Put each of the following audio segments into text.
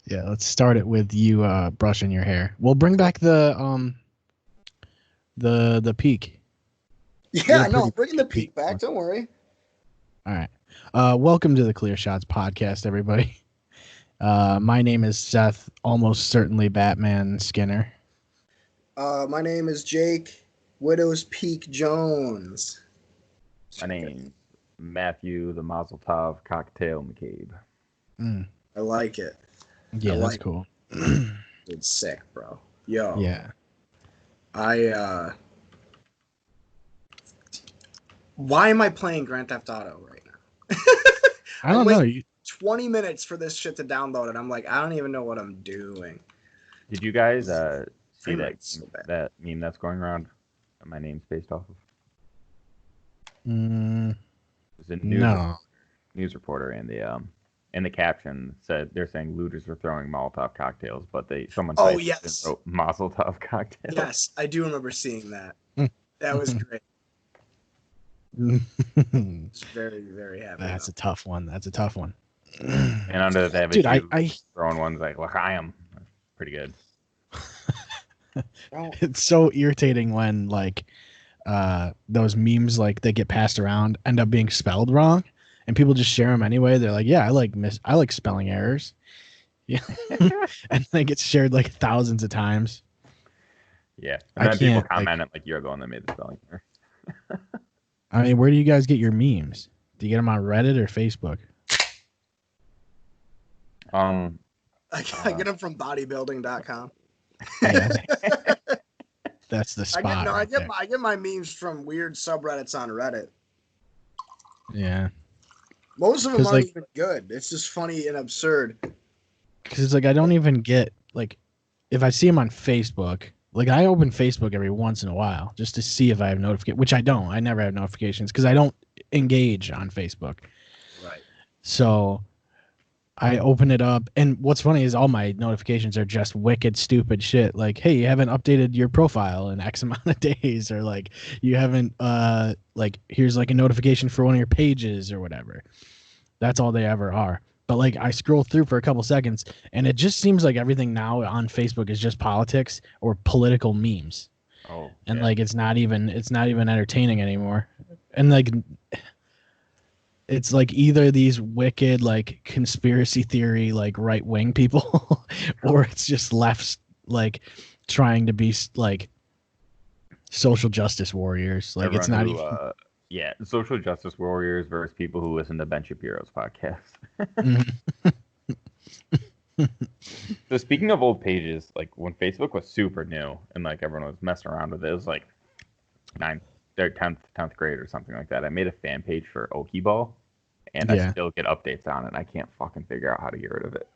Yeah, let's start it with you brushing your hair. We'll bring back the peak. Yeah, no, bringing the peak back. Don't worry. All right. Welcome to the Clear Shots podcast, everybody. My name is Seth, almost certainly Batman Skinner. My name is Jake, Widow's Peak Jones. My name's Mathew, the Mazel Tov Cocktail McCabe. I like it. Yeah, that's cool. It's sick, bro. Yo. Yeah. Why am I playing Grand Theft Auto right now? I don't know. 20 minutes for this shit to download it. I'm like, I don't even know what I'm doing. Did you guys see that meme that's going around? My name's based off of. It's a news reporter, and the caption said they're saying looters are throwing Molotov cocktails, but someone wrote Mazel Tov cocktails. Yes, I do remember seeing that. That was great. It's very, very happy. That's a tough one. And under that, dude, I throwing ones like L'chaim. Pretty good. It's so irritating when those memes they get passed around end up being spelled wrong, and people just share them anyway. They're like, yeah, I like spelling errors. Yeah, and they get shared thousands of times. Yeah, and then people comment it you're the one that made the spelling error. I mean, where do you guys get your memes? Do you get them on Reddit or Facebook? I get them from bodybuilding.com. Yeah. That's the spot. I get my memes from weird subreddits on Reddit. Yeah. Most of them aren't even good. It's just funny and absurd. Because it's I don't even get if I see them on Facebook. I open Facebook every once in a while just to see if I have notifications, which I don't. I never have notifications because I don't engage on Facebook. Right. So I open it up, and what's funny is all my notifications are just wicked stupid shit. Hey, you haven't updated your profile in X amount of days, or you haven't here's a notification for one of your pages or whatever. That's all they ever are. But I scroll through for a couple seconds, and it just seems like everything now on Facebook is just politics or political memes. Oh, and yeah. It's not even entertaining anymore. And it's either these wicked conspiracy theory right wing people, or it's just left trying to be social justice warriors. Everyone it's not even. Yeah, social justice warriors versus people who listen to Ben Shapiro's podcast. So speaking of old pages, when Facebook was super new and everyone was messing around with it, it was 9th or 10th grade or something like that. I made a fan page for Ohkie Ball, and I still get updates on it. I can't fucking figure out how to get rid of it.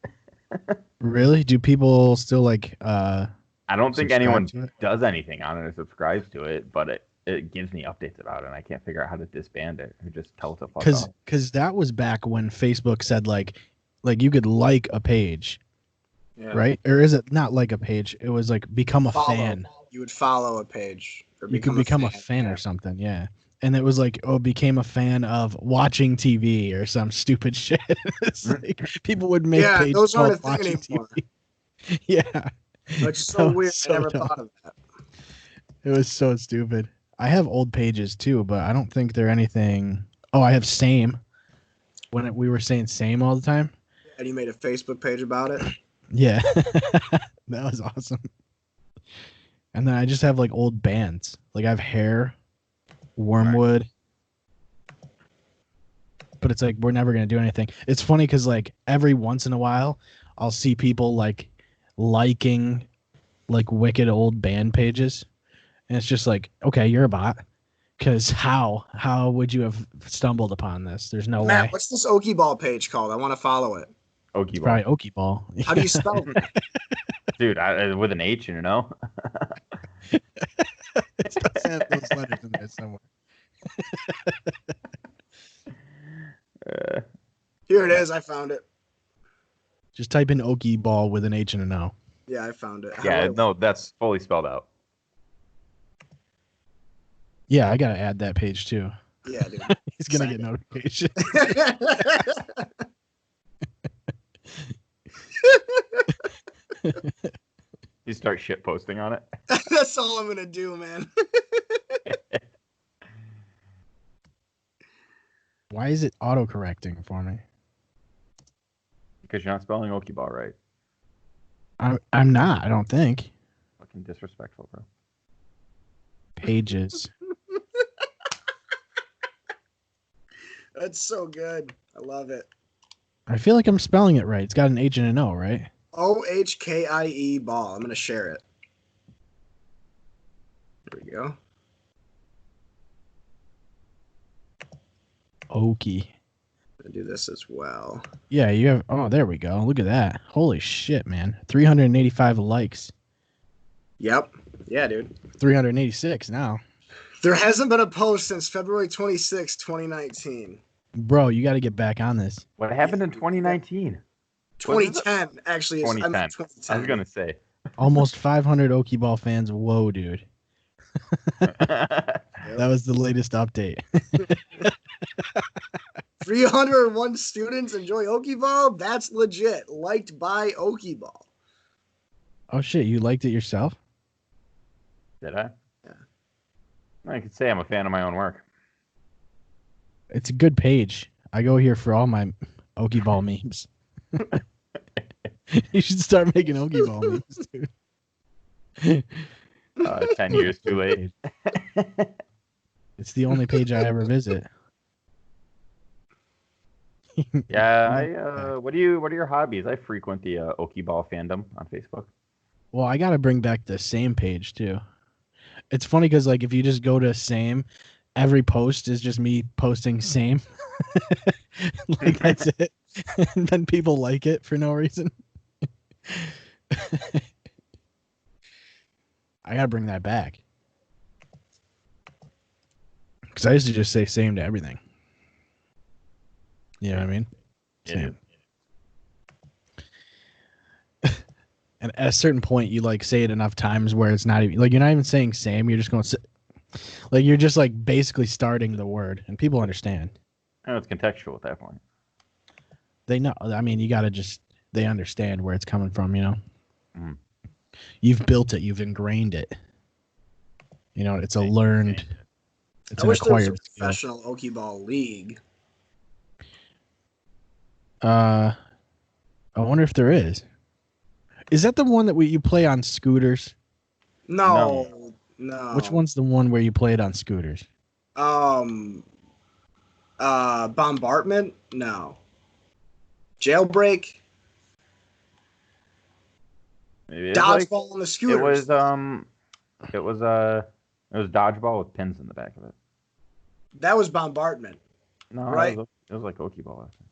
Really? Do people still I don't think anyone does anything on it or subscribes to it, but it gives me updates about it, and I can't figure out how to disband it or just tell it to fuck off. Because that was back when Facebook said you could like a page, right? Or is it not like a page? It was become a fan. You would follow a page. Or you could become a fan or something, yeah. And it was became a fan of watching TV or some stupid shit. It's people would make pages those aren't a thing watching anymore. TV. Yeah. It's so weird. I never thought of that. It was so stupid. I have old pages too, but I don't think they're anything. Oh, I have same. When we were saying same all the time. And you made a Facebook page about it? Yeah. That was awesome. And then I just have old bands. I have Hair, Wormwood. Right. But it's we're never going to do anything. It's funny because every once in a while I'll see people liking wicked old band pages. And it's just okay, you're a bot. Because how would you have stumbled upon this? There's no way. What's this Ohkie Ball page called? I want to follow it. Ohkie Ball. Probably Ohkie Ball. How do you spell it? Dude, with an H, you know? It does have those letters in there somewhere. Here it is. I found it. Just type in Ohkie Ball with an H and an O. Yeah, I found it. No, that's fully spelled out. Yeah, I gotta add that page too. Yeah, dude. He's gonna get notifications. You start shit posting on it. That's all I'm gonna do, man. Why is it auto-correcting for me? Because you're not spelling Okieball right. I'm not, I don't think. Fucking disrespectful, bro. Pages. That's so good. I love it. I feel like I'm spelling it right. It's got an H and an O, right? OHKIE ball. I'm gonna share it. There we go. Ohkie. I'm gonna do this as well. Yeah, you have. Oh, there we go. Look at that. Holy shit, man. 385 likes. Yep. Yeah, dude. 386 now. There hasn't been a post since February 26, 2019. Bro, you got to get back on this. What happened in 2019? 2010, actually. 2010. I meant 2010. I was gonna say. Almost 500 Okieball fans. Whoa, dude. That was the latest update. 301 students enjoy Okieball. That's legit. Liked by Okieball. Oh, shit. You liked it yourself? Did I? Yeah. I could say I'm a fan of my own work. It's a good page. I go here for all my Okieball memes. You should start making Okieball memes, dude. 10 years too late. It's the only page I ever visit. Yeah, what are your hobbies? I frequent the Okieball fandom on Facebook. Well, I got to bring back the same page, too. It's funny because, like, if you just go to same, every post is just me posting same. Like, that's it. And then people like it for no reason. I got to bring that back. Because I used to just say same to everything. You know what I mean? Same. And at a certain point, you like say it enough times where it's not even like you're not even saying same. You're just going to like you're just like basically starting the word, and people understand. I know it's contextual at that point. They know. I mean, you got to just they understand where it's coming from. You know, You've built it. You've ingrained it. You know, it's a learned. It's I an wish there was a acquired skill. professional Okieball league. I wonder if there is. Is that the one that you play on scooters? No. Which one's the one where you play it on scooters? Bombardment? No. Jailbreak? Maybe Dodgeball on the scooters. It was dodgeball with pins in the back of it. That was bombardment. No, right? it was like Okieball. I think.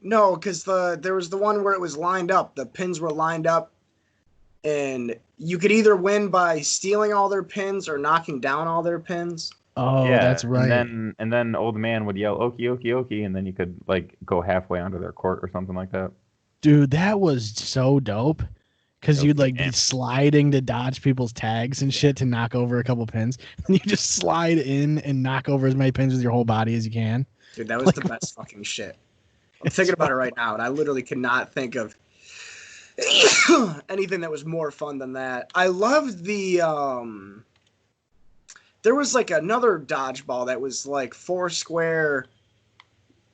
Because there was the one where it was lined up. The pins were lined up, and you could either win by stealing all their pins or knocking down all their pins. Oh, yeah, that's right. And then old man would yell "Okie, Okie, Okie," and then you could like go halfway onto their court or something like that. Dude, that was so dope. Because you'd like be sliding to dodge people's tags and shit to knock over a couple pins. And you just slide in and knock over as many pins with your whole body as you can. Dude, that was the best fucking shit. I'm thinking about it right now, and I literally could not think of anything that was more fun than that. I loved the there was like another dodgeball that was like 4-square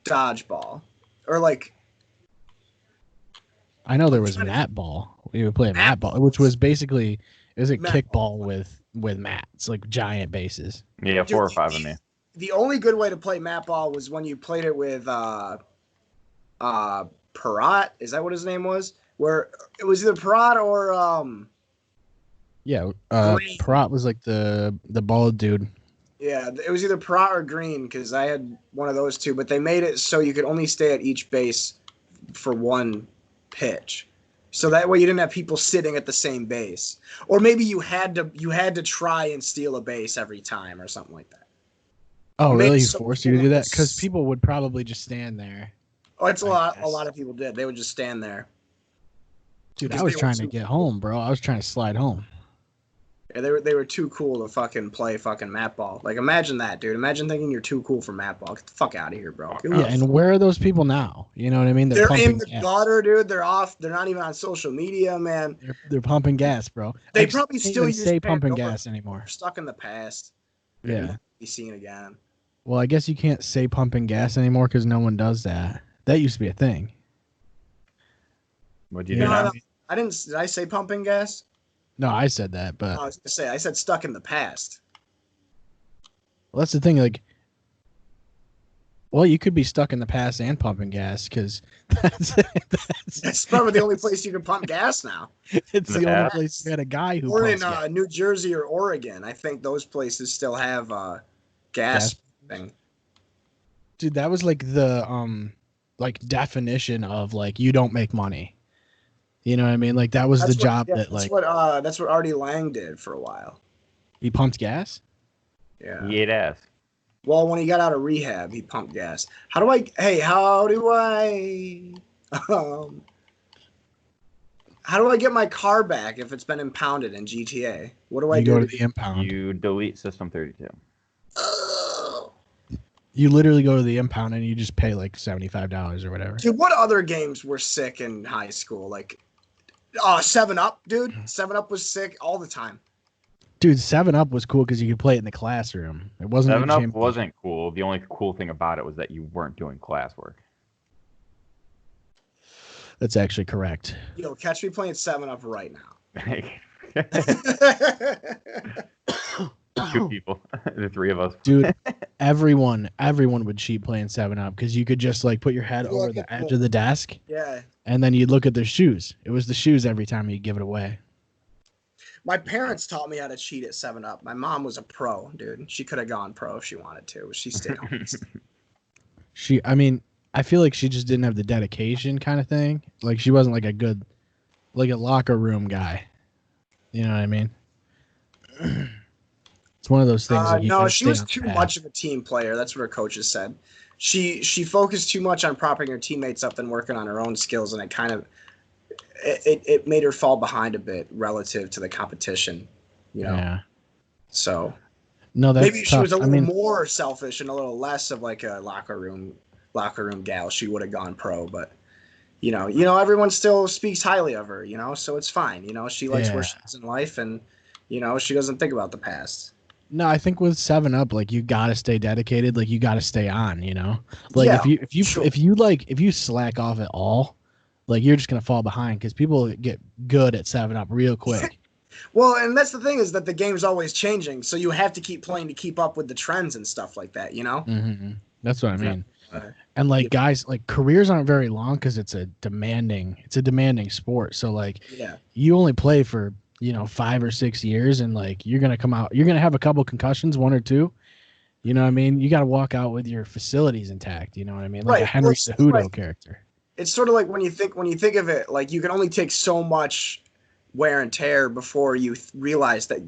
dodgeball. Or like I know there was mat ball. We would play mat ball, which was basically it was a kickball with mats, like giant bases. Yeah, 4 or 5 of me. The only good way to play mat ball was when you played it with Parat. Is that what his name was? Where it was either Parat or Parat was like the bald dude. Yeah, it was either Parat or Green because I had one of those two, but they made it so you could only stay at each base for one pitch. So that way you didn't have people sitting at the same base. Or maybe you had to try and steal a base every time or something like that. Oh, really? He forced you to do that? Because people would probably just stand there. Oh, it's a lot of people did. They would just stand there. Dude, I was trying to get home, bro. I was trying to slide home. Yeah, they were too cool to fucking play fucking mat ball. Like, imagine that, dude. Imagine thinking you're too cool for mat ball. Get the fuck out of here, bro. Yeah, and where are those people now? You know what I mean? They're pumping in the gas. gutter, dude. They're off. They're not even on social media, man. They're pumping gas, bro. They I probably can't still even use say pumping Pandora. gas anymore. They're stuck in the past. Yeah. Be seen again. Well, I guess you can't say pumping gas anymore because no one does that. That used to be a thing. What do you You do know, now? I didn't. Did I say pumping gas? No, I said that, but I was gonna say I said stuck in the past. well, that's the thing. Like, well, you could be stuck in the past and pumping gas because That's probably the only place you can pump gas now. it's In the the only past. place you had a guy who Or in pumps gas. New Jersey or Oregon. I think those places still have gas thing. Dude, that was like the like definition of like you don't make money. You know what I mean? Like that was the job that like that's what Artie Lang did for a while. he pumped gas. Yeah. He ate ass. Well, when he got out of rehab, he pumped gas. How do I get my car back if it's been impounded in GTA? What do I You do? go to the impound. You delete System 32. You literally go to the impound and you just pay like $75 or whatever. Dude, what other games were sick in high school? Like, 7-Up, dude. 7-Up was sick all the time. Dude, 7-Up was cool because you could play it in the classroom. It wasn't. 7-Up like wasn't cool. The only cool thing about it was that you weren't doing classwork. That's actually correct. Yo, catch me playing 7-Up right now. Two people, the three of us. Dude, everyone would cheat playing 7-Up because you could just like put your head over the edge of the desk Yeah. and then you'd look at their shoes. It was the shoes every time you'd give it away. My parents taught me how to cheat at 7-Up. My mom was a pro, dude. She could have gone pro if she wanted to, but she stayed home. I mean, I feel like she just didn't have the dedication kind of thing. Like she wasn't like a locker room guy. You know what I mean? It's one of those things. Like no, she was too much of a team player. That's what her coaches said. She focused too much on propping her teammates up than working on her own skills, and it kind of it made her fall behind a bit relative to the competition. You know. Yeah. So. No, that's maybe if she tough. was a little more selfish and a little less of like a locker room gal, she would have gone pro. But you know, everyone still speaks highly of her. You know, so it's fine. You know, she likes where she is in life, and you know, she doesn't think about the past. No, I think with 7-Up, like you gotta stay dedicated, like you gotta stay on, you know. Like if you slack off at all, like you're just gonna fall behind because people get good at 7-Up real quick. Well, and that's the thing is that the game's always changing, so you have to keep playing to keep up with the trends and stuff like that, you know. Mm-hmm. That's what I mean. And like guys, like careers aren't very long because it's a demanding sport. So like, you only play for 5 or 6 years, and like you're gonna come out, you're gonna have a couple concussions, 1 or 2. You know what I mean? You got to walk out with your facilities intact. You know what I mean? Like a Henry Cejudo character. It's sort of like when you think of it, like you can only take so much wear and tear before you realize that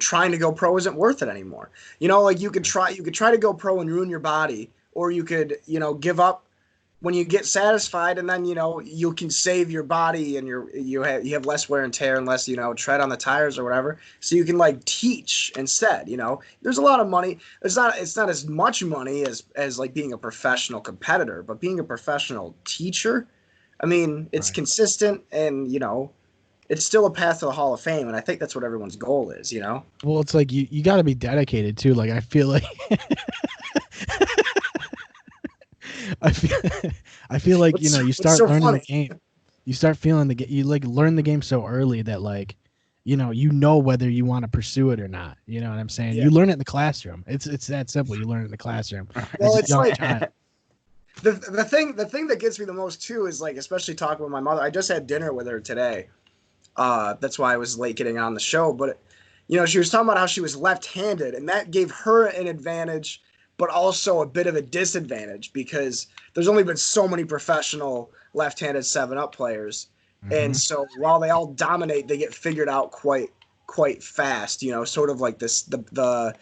trying to go pro isn't worth it anymore. Like you could try to go pro and ruin your body, or you could give up when you get satisfied, and then you can save your body and you have less wear and tear and less tread on the tires or whatever, so you can like teach instead. There's a lot of money. It's not as much money as like being a professional competitor, but being a professional teacher, I mean, it's consistent, and it's still a path to the Hall of Fame, and I think that's what everyone's goal is, Well, it's like you got to be dedicated too. Like I feel like I feel like you start learning the game. You start feeling the game. You like learn the game so early that like you know whether you want to pursue it or not. You know what I'm saying? Yeah. You learn it in the classroom. It's that simple. You learn it in the classroom. Well, it's like the thing that gets me the most too is like, especially talking with my mother. I just had dinner with her today. That's why I was late getting on the show. But she was talking about how she was left-handed, and that gave her an advantage, but also a bit of a disadvantage, because there's only been so many professional left-handed 7-Up players. Mm-hmm. And so while they all dominate, they get figured out quite fast, sort of like this, the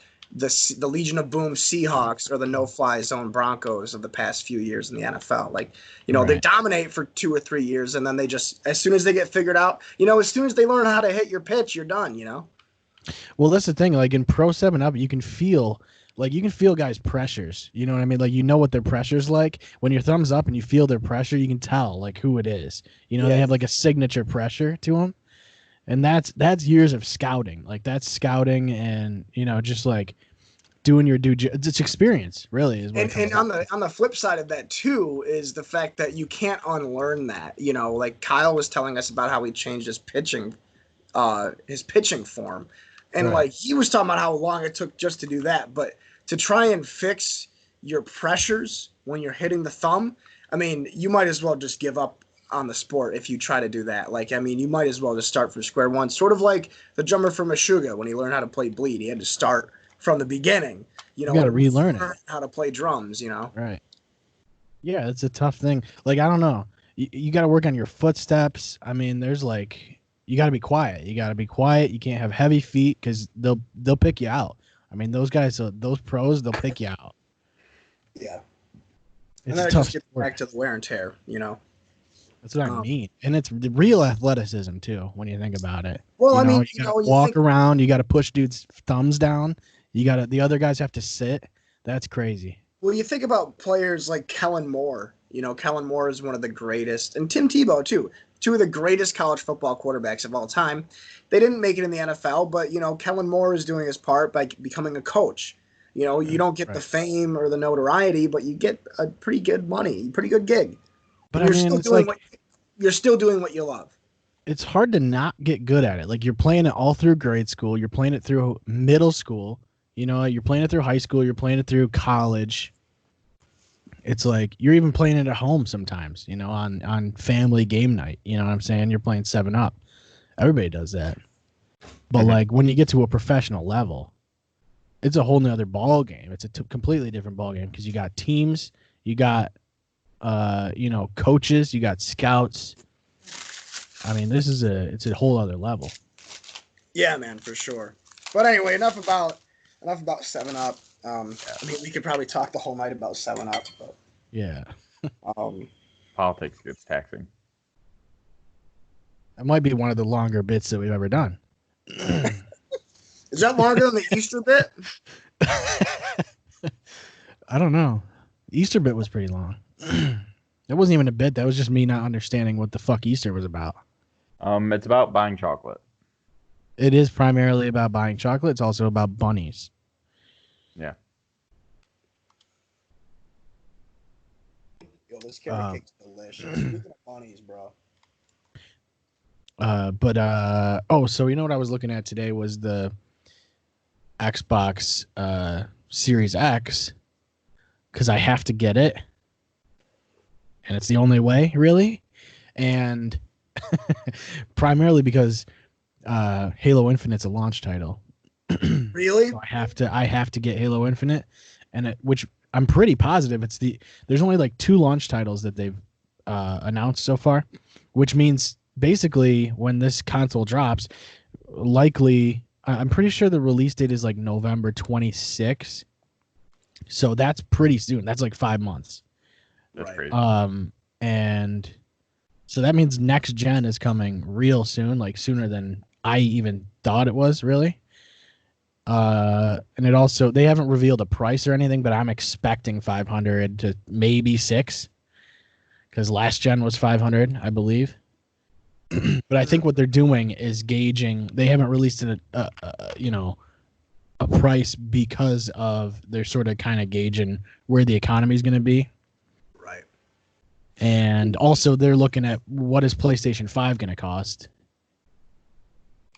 Legion of Boom Seahawks or the no-fly zone Broncos of the past few years in the NFL. Like, they dominate for 2 or 3 years, and then they just, as soon as they get figured out, as soon as they learn how to hit your pitch, you're done, Well, that's the thing. Like in Pro 7-Up, you can feel guys' pressures. You know what I mean? Like you know what their pressure's like. When your thumbs up and you feel their pressure, you can tell like who it is. You know, they have like a signature pressure to them, and that's years of scouting. Like that's scouting, and you know, just like doing your it's experience. Really, is what. And on the flip side of that too is the fact that you can't unlearn that. You know, like Kyle was telling us about how he changed his pitching form. And Right. like he was talking about how long it took just to do that, but to try and fix your pressures when you're hitting the thumb, I mean, you might as well just give up on the sport if you try to do that. Like, I mean, you might as well just start from square one. Sort of like the drummer from Meshuggah when he learned how to play bleed, he had to start from the beginning. You know, got to relearn it. How to play drums. You know, right? Yeah, it's a tough thing. Like I don't know, you got to work on your footsteps. I mean, there's like. You got to be quiet. You got to be quiet. You can't have heavy feet because they'll pick you out. I mean, those guys, those pros, they'll pick you out. Yeah. It's and then a it tough just gets sport. back to the wear and tear, you know. That's what I mean. And it's the real athleticism too when you think about it. Well, I mean, you gotta walk around. You got to push dudes' thumbs down. The other guys have to sit. That's crazy. Well, you think about players like Kellen Moore. You know, Kellen Moore is one of the greatest, and Tim Tebow too. Two of the greatest college football quarterbacks of all time. They didn't make it in the NFL, but, you know, Kellen Moore is doing his part by becoming a coach. You know, you don't get the fame or the notoriety, but you get a pretty good money, pretty good gig. But you're still doing what you love. It's hard to not get good at it. Like you're playing it all through grade school. You're playing it through middle school. You know, you're playing it through high school. You're playing it through college. It's like you're even playing it at home sometimes, you know, on family game night. You know what I'm saying? You're playing 7-Up. Everybody does that. But like when you get to a professional level, it's a whole nother ball game. It's a completely different ball game because you got teams, you got, you know, coaches, you got scouts. I mean, it's a whole other level. Yeah, man, for sure. But anyway, enough about 7-Up. I mean, we could probably talk the whole night about 7-Up, but yeah. Politics gets taxing. That might be one of the longer bits that we've ever done. Is that longer than the Easter bit? I don't know. Easter bit was pretty long. That wasn't even a bit. That was just me not understanding what the fuck Easter was about. It's about buying chocolate. It is primarily about buying chocolate. It's also about bunnies. Yeah. Yo, this carrot cake's delicious. Speaking of bunnies, bro. So you know what I was looking at today was the Xbox Series X because I have to get it, and it's the only way, really, and primarily because Halo Infinite's a launch title. Really? So I have to get Halo Infinite, and which I'm pretty positive there's only like 2 launch titles that they've announced so far, which means basically when this console drops, likely I'm pretty sure the release date is like November 26th. So that's pretty soon. That's like 5 months. That's right. crazy. And so that means next gen is coming real soon, like sooner than I even thought it was, really. And it also, they haven't revealed a price or anything, but I'm expecting 500 to maybe 6 because last gen was 500, I believe. But I think what they're doing is gauging. They haven't released a price because of they're sort of kind of gauging where the economy is going to be. Right. And also they're looking at what is PlayStation 5 going to cost.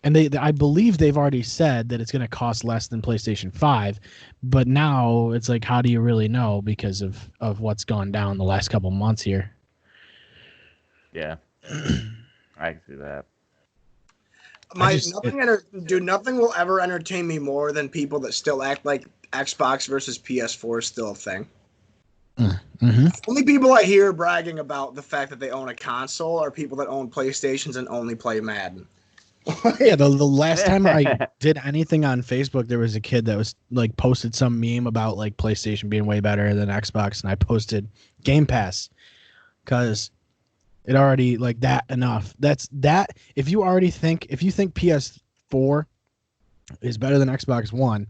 And I believe they've already said that it's going to cost less than PlayStation 5, but now it's like, how do you really know because of what's gone down the last couple months here? Yeah, I can see that. Nothing will ever entertain me more than people that still act like Xbox versus PS4 is still a thing. Mm-hmm. Only people I hear bragging about the fact that they own a console are people that own PlayStations and only play Madden. Yeah, the last time I did anything on Facebook, there was a kid that was like posted some meme about like PlayStation being way better than Xbox, and I posted Game Pass because it already like that enough. That's that. If you think PS4 is better than Xbox One,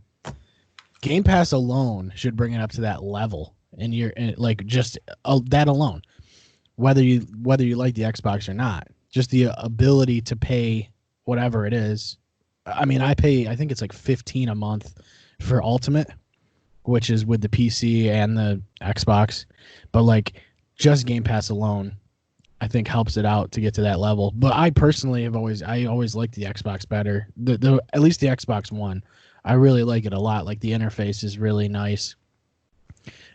Game Pass alone should bring it up to that level. And you're like just that alone, whether you like the Xbox or not, just the ability to pay whatever it is. I mean, I think it's like $15 a month for Ultimate, which is with the PC and the Xbox, but like just Game Pass alone, I think helps it out to get to that level. But I personally always liked the Xbox better. The at least the Xbox One, I really like it a lot. Like the interface is really nice,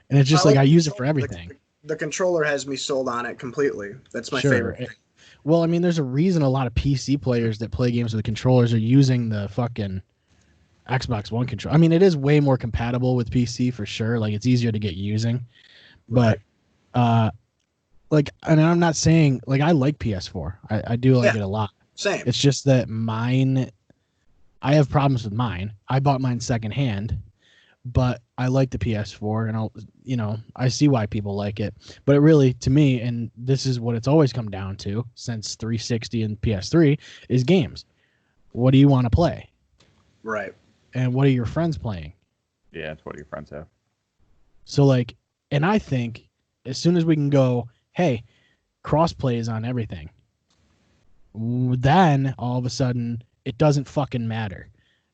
and it's just I use it for everything. The controller has me sold on it completely. That's my Sure. favorite thing. Well, I mean, there's a reason a lot of PC players that play games with controllers are using the fucking Xbox One controller. I mean, it is way more compatible with PC for sure. Like, it's easier to get using. But, like, and I'm not saying, like, I like PS4. I do like it a lot. Same. It's just that mine, I have problems with mine. I bought mine secondhand, but I like the PS4, and I see why people like it. But it really, to me, and this is what it's always come down to since 360 and PS3, is games. What do you want to play? Right. And what are your friends playing? Yeah, it's what your friends have. So, like, and I think as soon as we can go, hey, crossplay is on everything, then all of a sudden it doesn't fucking matter.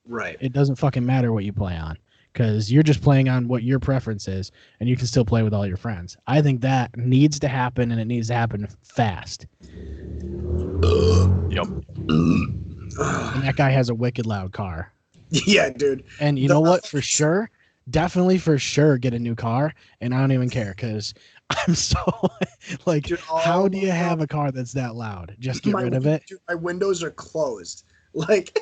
Right. It doesn't fucking matter what you play on, because you're just playing on what your preference is, and you can still play with all your friends. I think that needs to happen, and it needs to happen fast. Yep. And that guy has a wicked loud car. Yeah, dude. And you know what? For sure, definitely for sure, get a new car, and I don't even care, because I'm so like, dude, how do you have a car that's that loud? Just get rid of it. Dude, my windows are closed. Like,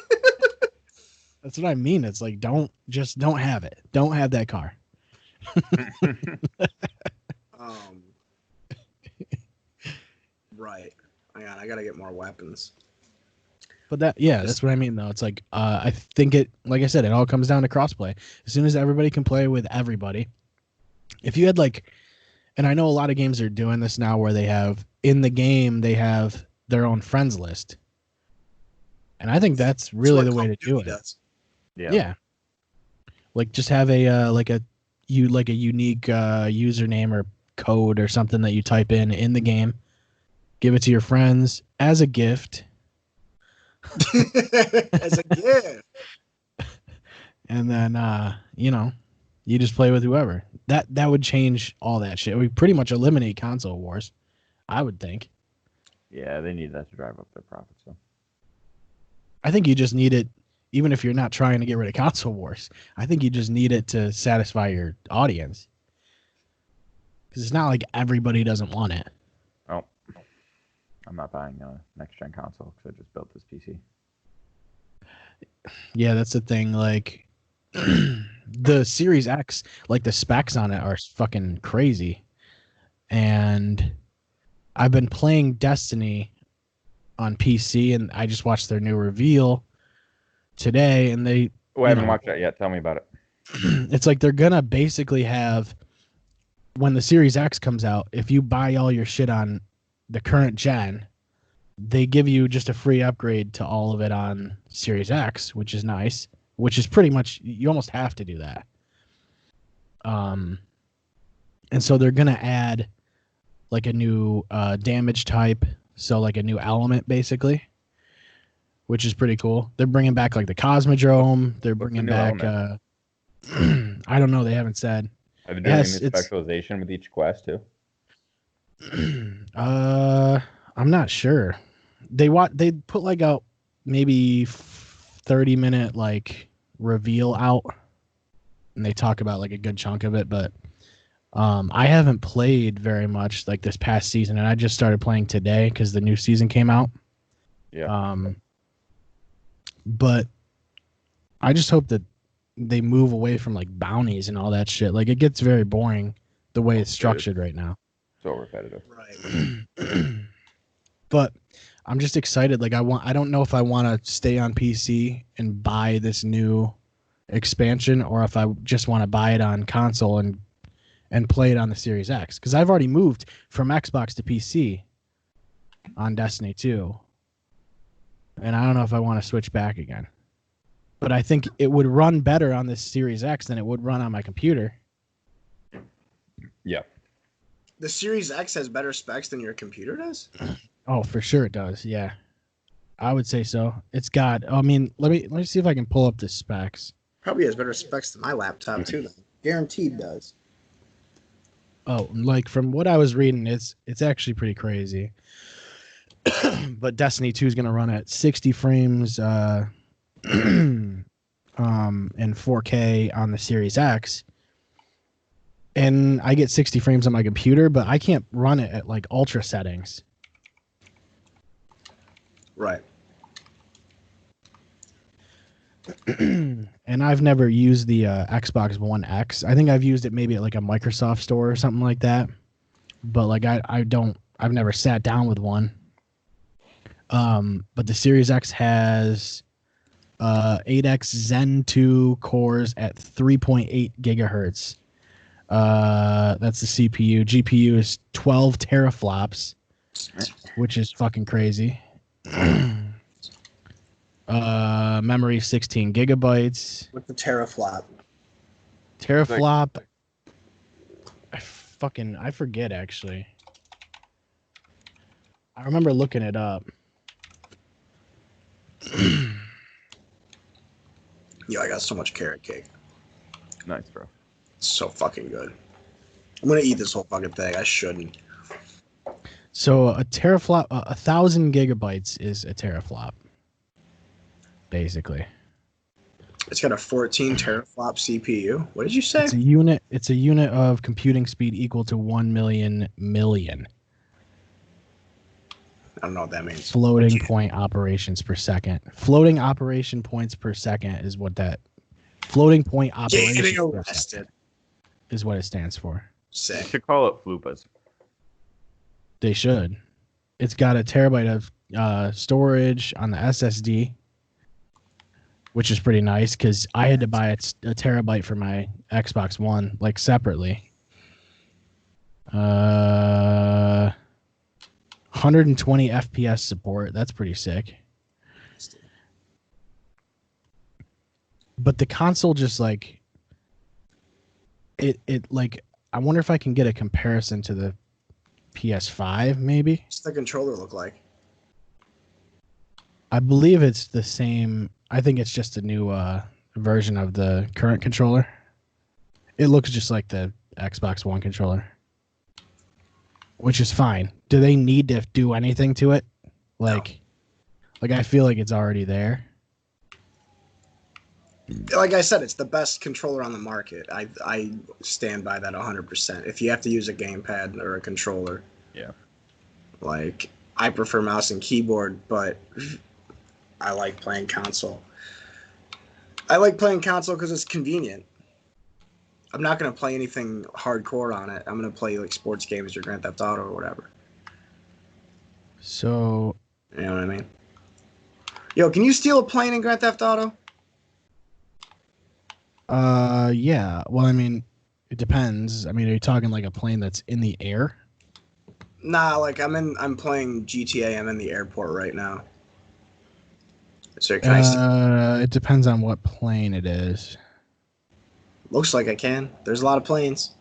that's what I mean. It's like, don't have it. Don't have that car. Right. Hang on, I gotta get more weapons. But that's what I mean, though. It's like, I think it, like I said, it all comes down to crossplay. As soon as everybody can play with everybody, if you had like, and I know a lot of games are doing this now, where they have in the game they have their own friends list, and I think that's really the way to do it. Yeah. Like, just have a unique username or code or something that you type in the game. Give it to your friends as a gift. As a gift. And then you just play with whoever. That would change all that shit. We pretty much eliminate console wars, I would think. Yeah, they need that to drive up their profits. So I think you just need it, even if you're not trying to get rid of console wars. I think you just need it to satisfy your audience. Because it's not like everybody doesn't want it. Oh, I'm not buying a next-gen console because I just built this PC. Yeah, that's the thing. Like, the Series X, like the specs on it are fucking crazy. And I've been playing Destiny on PC, and I just watched their new reveal today, and they... Oh, I haven't watched that yet. Tell me about it. It's like they're gonna basically have, when the Series X comes out, if you buy all your shit on the current gen, they give you just a free upgrade to all of it on Series X, which is nice. Which is pretty much, you almost have to do that. And so they're gonna add like a new damage type, so like a new element basically, which is pretty cool. They're bringing back like the Cosmodrome. They're bringing back. I don't know. They haven't said. Are they doing any specialization with each quest too? I'm not sure. They put like out maybe 30-minute like reveal out, and they talk about like a good chunk of it, but I haven't played very much like this past season, and I just started playing today because the new season came out. Yeah. But I just hope that they move away from like bounties and all that shit. Like, it gets very boring the way it's structured right now. So repetitive. Right. But I'm just excited. Like, I don't know if I want to stay on PC and buy this new expansion, or if I just want to buy it on console and play it on the Series X, because I've already moved from Xbox to PC on Destiny 2, and I don't know if I want to switch back again. But I think it would run better on this Series X than it would run on my computer. Yeah. The Series X has better specs than your computer does? Oh, for sure it does. Yeah. I would say so. It's got, I mean, let me see if I can pull up the specs. Probably has better specs than my laptop too, though. Guaranteed does. Oh, like from what I was reading, it's actually pretty crazy. But Destiny 2 is going to run at 60 frames in 4K on the Series X. And I get 60 frames on my computer, but I can't run it at like ultra settings. Right. And I've never used the Xbox One X. I think I've used it maybe at like a Microsoft store or something like that. But like I've never sat down with one. But the Series X has 8X Zen 2 cores at 3.8 gigahertz. That's the CPU. GPU is 12 teraflops, which is fucking crazy. Memory 16 gigabytes. With the teraflop. Teraflop. I forget actually. I remember looking it up. Yo, I got so much carrot cake. Nice, bro. It's so fucking good. I'm gonna eat this whole fucking thing. I shouldn't. So a teraflop, 1,000 gigabytes is a teraflop, basically. It's got a 14 teraflop CPU. What did you say? It's a unit. It's a unit of computing speed equal to 1 million million I don't know what that means. floating point operations per second. Floating operation points per second is what that floating point operation Getting per arrested. second is what it stands for. You Sick. should call it Floopas. They should. It's got a terabyte of storage on the SSD, which is pretty nice because I had to buy a terabyte for my Xbox One, like separately. 120 FPS support. That's pretty sick. But the console just like it like I wonder if I can get a comparison to the PS5 maybe. What's the controller look like? I believe it's the same. I think it's just a new version of the current controller. It looks just like the Xbox One controller, which is fine. Do they need to do anything to it? Like I feel like it's already there. Like I said, it's the best controller on the market. I stand by that 100%. If you have to use a gamepad or a controller, Yeah. like I prefer mouse and keyboard, but I like playing console. I like playing console because it's convenient. I'm not going to play anything hardcore on it. I'm going to play like sports games or Grand Theft Auto or whatever. So, You know what I mean? Yo, can you steal a plane in Grand Theft Auto? yeah. Well, I mean, it depends. I mean, are you talking like a plane that's in the air? Nah, like I'm playing GTA. I'm in the airport right now. So can I steal? It depends on what plane it is. Looks like I can. There's a lot of planes.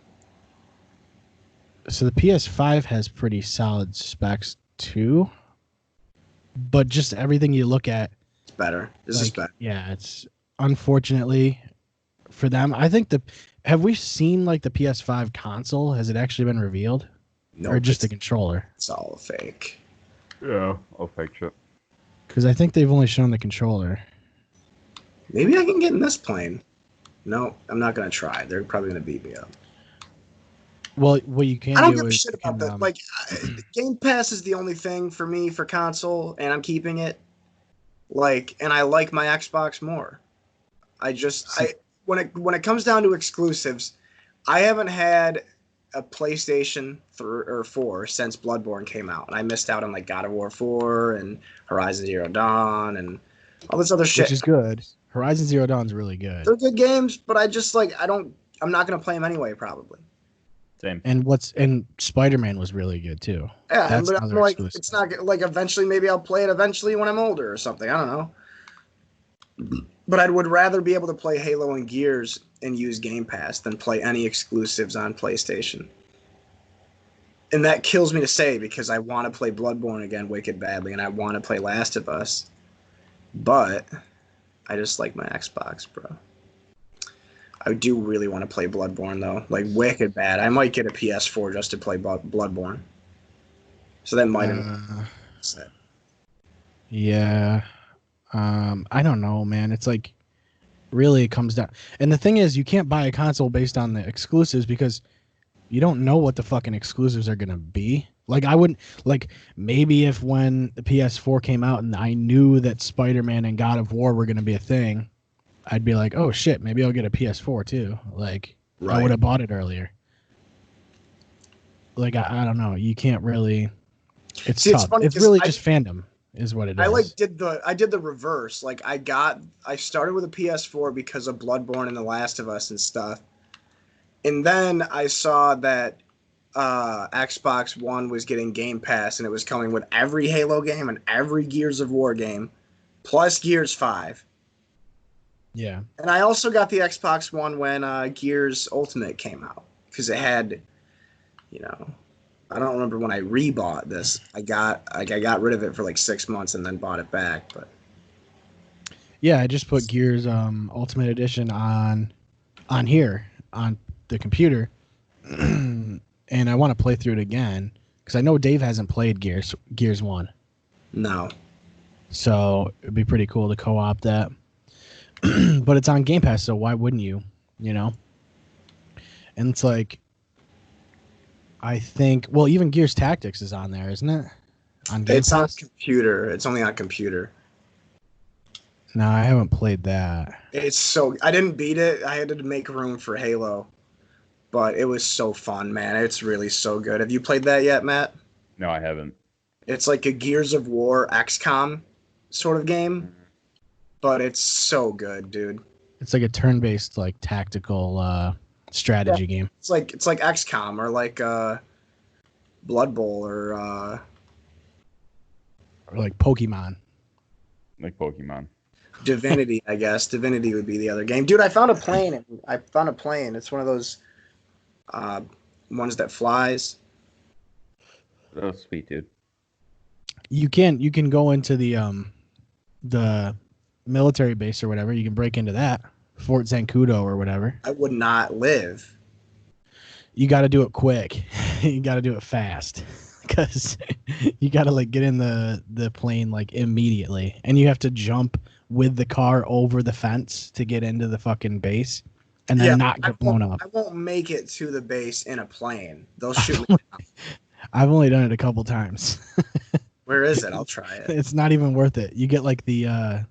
So the PS5 has pretty solid specs too, but just everything you look at, It's better. This is better. yeah, it's unfortunately for them. I think have we seen like the PS5 console? Has it actually been revealed, or just the controller? It's all fake. Yeah, I'll fake shit. Because I think they've only shown the controller. Maybe I can get in this plane. No, I'm not gonna try. They're probably gonna beat me up. Well, what you can I don't do give a is shit you about can, that. Like, Game Pass is the only thing for me for console, and I'm keeping it. Like, and I like my Xbox more. When it comes down to exclusives, I haven't had a PlayStation 3 or 4 since Bloodborne came out, and I missed out on like God of War 4 and Horizon Zero Dawn and all this other shit. which is good. Horizon Zero Dawn is really good. They're good games, but I just like I'm not gonna play them anyway, probably. Same. And Spider-Man was really good too. Yeah, That's but I'm another like, exclusive. it's not like eventually maybe I'll play it eventually when I'm older or something. I don't know. But I would rather be able to play Halo and Gears and use Game Pass than play any exclusives on PlayStation. And that kills me to say because I want to play Bloodborne again wicked badly, and I want to play Last of Us. But I just like my Xbox, bro. I do really want to play Bloodborne, though. Like, wicked bad. I might get a PS4 just to play Bloodborne. So that might have set. Yeah. I don't know, man. It's like, really, it comes down. And the thing is, you can't buy a console based on the exclusives because you don't know what the fucking exclusives are going to be. Like, I wouldn't, like, maybe if when the PS4 came out and I knew that Spider-Man and God of War were going to be a thing, I'd be like, oh shit, maybe I'll get a PS4 too. Like, Right. I would have bought it earlier. Like, I don't know. You can't really, it's See, tough. funny It's 'cause really just fandom is what it is. I did the reverse. Like, I started with a PS4 because of Bloodborne and The Last of Us and stuff. And then I saw that Xbox One was getting Game Pass, and it was coming with every Halo game and every Gears of War game, plus Gears 5. Yeah. And I also got the Xbox One when Gears Ultimate came out, because it had, you know, I don't remember when I rebought this. I got rid of it for like 6 months and then bought it back. But Yeah, I just put Gears Ultimate Edition on here on the computer, and I want to play through it again because I know Dave hasn't played Gears 1. no, So it'd be pretty cool to co-op that. But it's on Game Pass, so why wouldn't you? You know? And it's like, I think, well, even Gears Tactics is on there, isn't it? On Game it's Pass? on computer. It's only on computer. No, I haven't played that. I didn't beat it. I had to make room for Halo, but it was so fun, man. It's really so good. Have you played that yet, Matt? No, I haven't. It's like a Gears of War XCOM sort of game, but it's so good, dude. It's like a turn-based, like, tactical strategy game. It's like XCOM or like Blood Bowl or Or like Pokemon. Like Pokemon. Divinity, I guess. Divinity would be the other game. Dude, I found a plane. It's one of those ones that flies. Oh, sweet, dude. You can go into the military base or whatever. You can break into that. Fort Zancudo or whatever. I would not live. You got to do it quick. You got to do it fast. Because you got to like get in the plane like immediately. And you have to jump with the car over the fence to get into the fucking base. And then not get blown up. I won't make it to the base in a plane. They'll shoot me down. I've only done it a couple times. Where is it? I'll try it. It's not even worth it. You get like the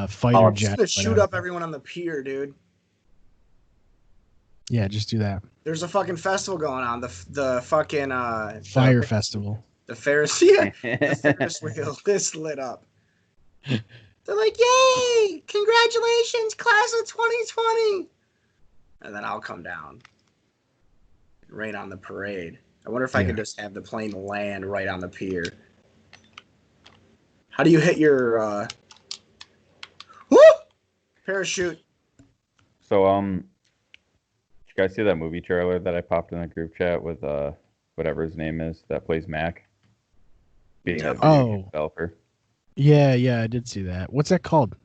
fighter I'm jet. just gonna shoot up everyone on the pier, dude. Yeah, just do that. There's a fucking festival going on. The fucking Fire festival. The Ferris, yeah, the Ferris wheel is lit up. They're like, "Yay! Congratulations, class of 2020!" And then I'll come down, rain on the parade. I wonder if I could just have the plane land right on the pier. How do you hit your parachute? So, did you guys see that movie trailer that I popped in the group chat with whatever his name is that plays Mac? Being a video game developer. Yeah, I did see that. What's that called?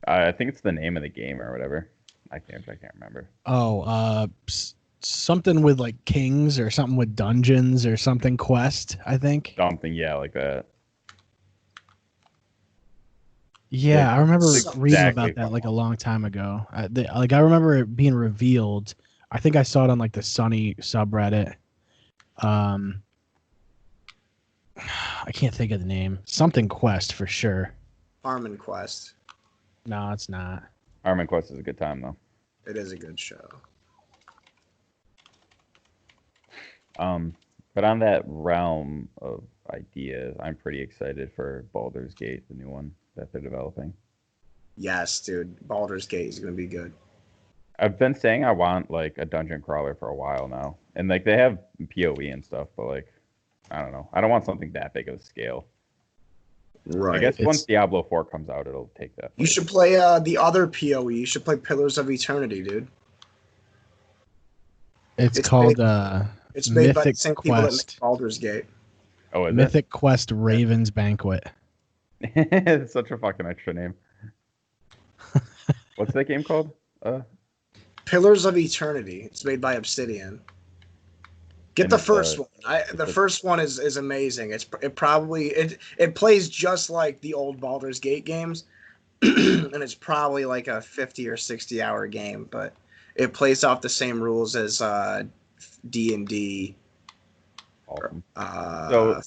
I think it's the name of the game or whatever. I can't remember. Oh, something with like kings or something with dungeons or something quest, I think. Something, yeah, like that. Yeah, I remember reading exactly about that like a long time ago. I remember it being revealed. I think I saw it on like the Sunny subreddit. I can't think of the name. Something Quest for sure. Harmon Quest. No, it's not. Harmon Quest is a good time though. It is a good show. But on that realm of ideas, I'm pretty excited for Baldur's Gate, the new one that they're developing. Yes, dude. Baldur's Gate is gonna be good. I've been saying I want like a dungeon crawler for a while now, and like they have PoE and stuff, but like I don't know. I don't want something that big of a scale. Right. I guess once Diablo 4 comes out, it'll take that. You should play the other PoE. You should play Pillars of Eternity, dude. It's called it's made by the Mythic same people that Quest. make Baldur's Gate. Oh, is Mythic Quest Raven's Banquet. it? It's such a fucking extra name. What's that game called? Pillars of Eternity. It's made by Obsidian. Get the first one. The first one is amazing. It plays just like the old Baldur's Gate games, and it's probably like a 50 or 60 hour game, but it plays off the same rules as D&D. Awesome. So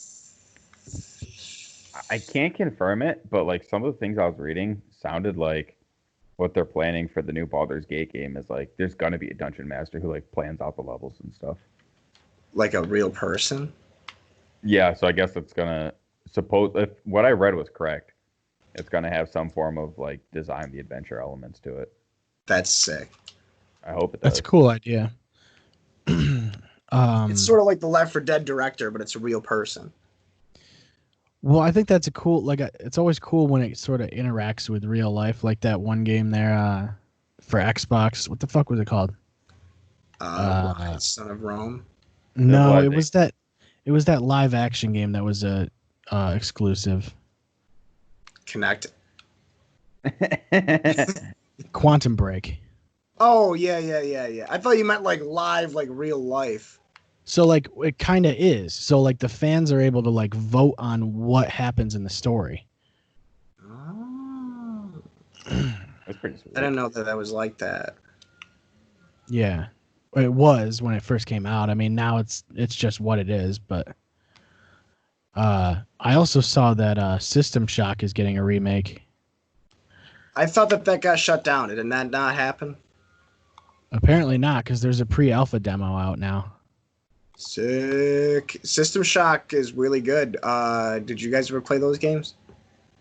I can't confirm it, but like some of the things I was reading sounded like what they're planning for the new Baldur's Gate game is like there's gonna be a dungeon master who like plans out the levels and stuff. Like a real person? Yeah, so I guess it's gonna if what I read was correct, it's gonna have some form of like design the adventure elements to it. That's sick. I hope it does. That's a cool idea. It's sort of like the Left 4 Dead director, but it's a real person. Well, I think that's a cool. Like, it's always cool when it sort of interacts with real life, like that one game there for Xbox. What the fuck was it called? Son of Rome. No, it was that. It was that live action game that was a exclusive. Connect. Quantum Break. Oh yeah. I thought you meant like live, like real life. So like it kind of is. So like the fans are able to like vote on what happens in the story. Oh. That's pretty sweet. I didn't know that was like that. Yeah, it was when it first came out. I mean, now it's just what it is. But I also saw that System Shock is getting a remake. I thought that got shut down. Did that not happen? Apparently not, because there's a pre-alpha demo out now. Sick. System Shock is really good. Did you guys ever play those games?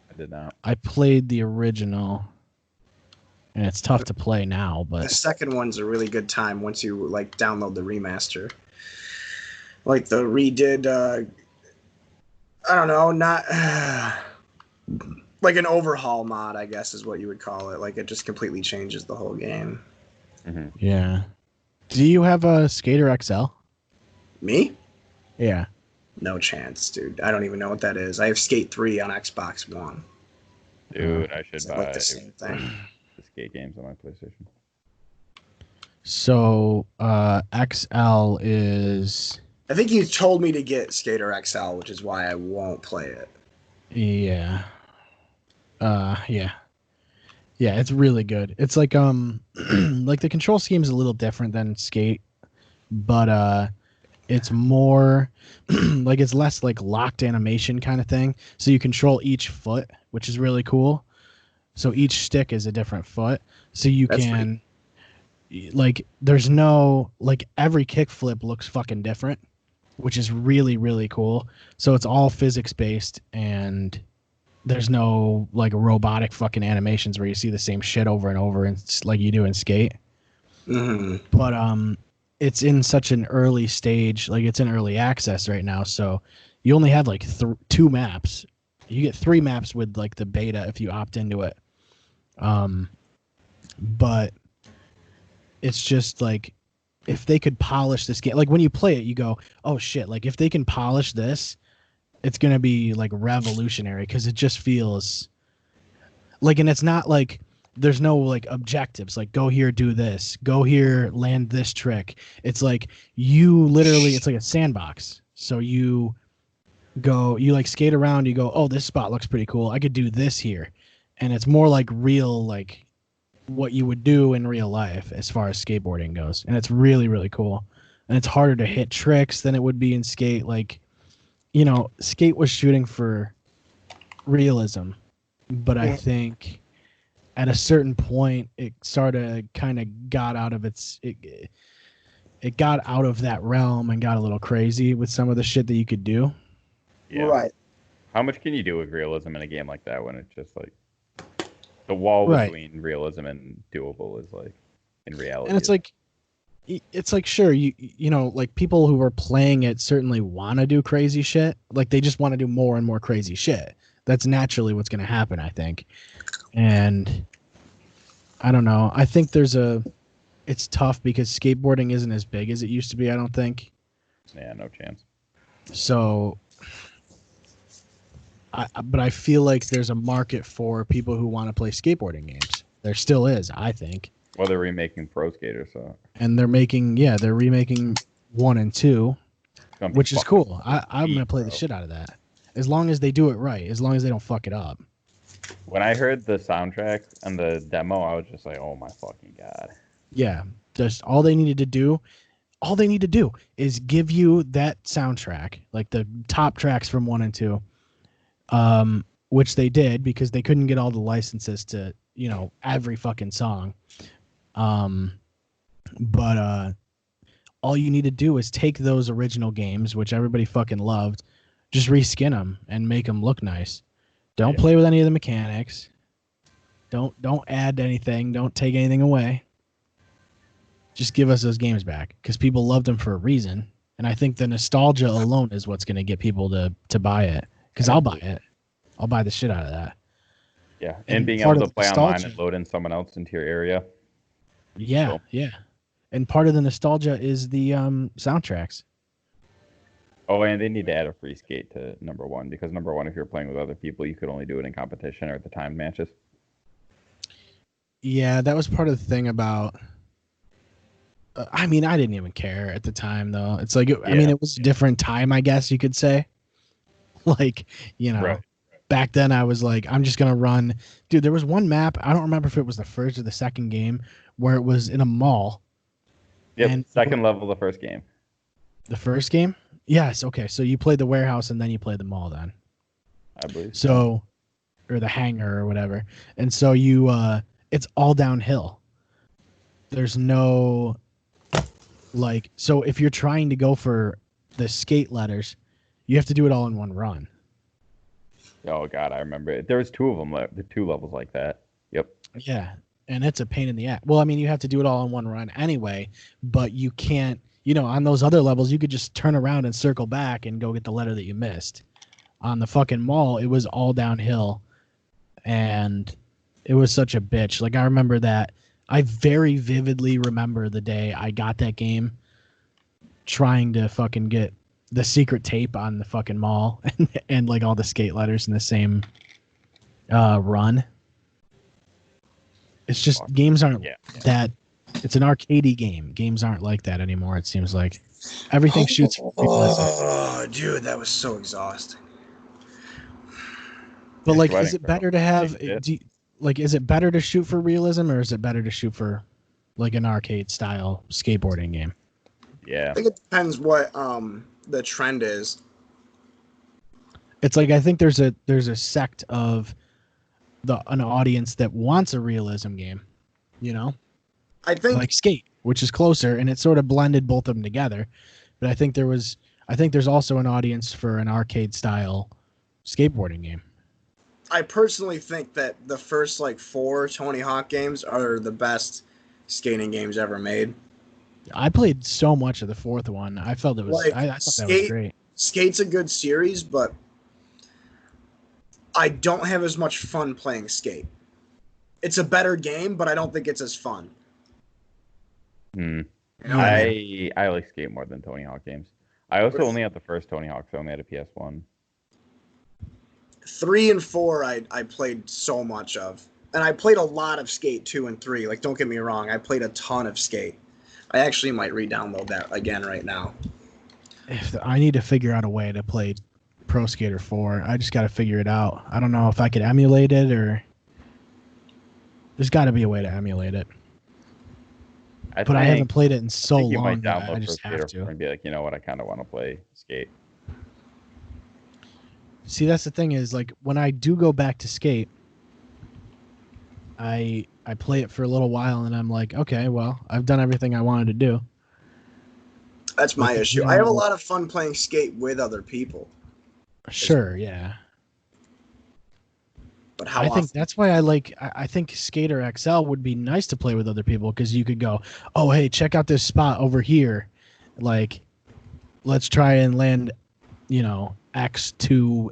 I did not. I played the original, and it's tough to play now. But the second one's a really good time once you like download the remaster. Like the redid. I don't know, not like an overhaul mod, I guess is what you would call it. Like it just completely changes the whole game. Mm-hmm. Yeah. Do you have a Skater XL? Me? Yeah. No chance, dude. I don't even know what that is. I have Skate 3 on Xbox One. Dude, I should buy like the same thing. The skate games on my PlayStation. So XL is. I think you told me to get Skater XL, which is why I won't play it. Yeah. Yeah. Yeah, it's really good. It's like like the control scheme is a little different than Skate, but it's more like it's less like locked animation kind of thing. So you control each foot, which is really cool. So each stick is a different foot. So you can like there's no like every kickflip looks fucking different, which is really, really cool. So it's all physics based and there's no like robotic fucking animations where you see the same shit over and over and like you do in Skate. Mm-hmm. But it's in such an early stage, like it's in early access right now. So you only have like 2 maps. You get 3 maps with like the beta if you opt into it. But it's just like if they could polish this game, like when you play it, you go, oh shit, like if they can polish this, it's going to be like revolutionary because it just feels like, and it's not like there's no like objectives, like go here, do this, go here, land this trick. It's like you literally, it's like a sandbox. So you like skate around, you go, oh, this spot looks pretty cool. I could do this here. And it's more like real, like what you would do in real life as far as skateboarding goes. And it's really, really cool. And it's harder to hit tricks than it would be in Skate. Like, you know, Skate was shooting for realism, but I think at a certain point it sort of kind of got out of it got out of that realm and got a little crazy with some of the shit that you could do. Yeah. Right. How much can you do with realism in a game like that when it's just like the wall between realism and doable is like in reality? And it's like sure, you know, like people who are playing it certainly want to do crazy shit. Like they just want to do more and more crazy shit. That's naturally what's going to happen, I think. And I don't know. I think it's tough because skateboarding isn't as big as it used to be, I don't think. Yeah, no chance. So, but I feel like there's a market for people who want to play skateboarding games. There still is, I think. Well, they're remaking Pro Skater, so. And they're remaking 1 and 2, which is cool. I'm going to play the shit out of that. As long as they do it right. As long as they don't fuck it up. When I heard the soundtrack and the demo, I was just like, oh my fucking God. Yeah. Just all they need to do is give you that soundtrack, like the top tracks from 1 and 2, which they did because they couldn't get all the licenses to, every fucking song. But all you need to do is take those original games, which everybody fucking loved, just reskin them and make them look nice. Don't play with any of the mechanics. Don't add anything. Don't take anything away. Just give us those games back because people loved them for a reason. And I think the nostalgia alone is what's going to get people to buy it. Because I'll buy it. I'll buy the shit out of that. Yeah, and being able to play online and load in someone else into your area. Yeah, cool. Yeah. And part of the nostalgia is the soundtracks. Oh, and they need to add a free skate to number 1 because number 1, if you're playing with other people, you could only do it in competition or at the timed matches. Yeah, that was part of the thing about. I mean, I didn't even care at the time, though. It's like, I mean, it was a different time, I guess you could say. Like, right. Back then I was like, I'm just going to run. Dude, there was one map. I don't remember if it was the first or the second game where it was in a mall. Yep, and second level, the first game. The first game? Yes, okay. So you played the warehouse and then you played the mall then. I believe so. Or the hangar or whatever. And so you, it's all downhill. There's no, like, so if you're trying to go for the skate letters, you have to do it all in one run. Oh, God, I remember it. There was 2 of them, the 2 levels like that. Yep. Yeah, and it's a pain in the ass. Well, I mean, you have to do it all in one run anyway, but you can't, on those other levels, you could just turn around and circle back and go get the letter that you missed. On the fucking mall, it was all downhill, and it was such a bitch. Like, I remember that. I very vividly remember the day I got that game trying to fucking get the secret tape on the fucking mall and like all the skate letters in the same run. It's just games aren't that. It's an arcadey game. Games aren't like that anymore. It seems like everything shoots. Oh, dude, that was so exhausting. But like, is it better to have? Is it better to shoot for realism or is it better to shoot for like an arcade style skateboarding game? Yeah, I think it depends what the trend is. It's like I think there's a sect of an audience that wants a realism game, I think like Skate, which is closer, and it sort of blended both of them together. But I think there's also an audience for an arcade style skateboarding game. I personally think that the first 4 Tony Hawk games are the best skating games ever made. I played so much of the 4th one. I felt it was. I thought that was great. Skate's a good series, but I don't have as much fun playing Skate. It's a better game, but I don't think it's as fun. I like Skate more than Tony Hawk games. I also only had the first Tony Hawk, so I only had a PS1. 3 and 4 I played so much of. And I played a lot of Skate 2 and 3. Like, don't get me wrong, I played a ton of Skate. I actually might re-download that again right now. I need to figure out a way to play Pro Skater 4. I just got to figure it out. I don't know if I could emulate it or... There's got to be a way to emulate it. But I haven't played it in so long. You might download I just have to. And be like, you know what, I kind of want to play Skate. See, that's the thing is, like, when I do go back to Skate, I play it for a little while, and I'm like, okay, well, I've done everything I wanted to do. That's my issue. I have a lot of fun playing Skate with other people. Sure, yeah. But how I often? think that's why I think Skater XL would be nice to play with other people because you could go, oh, hey, check out this spot over here. Like, let's try and land, X to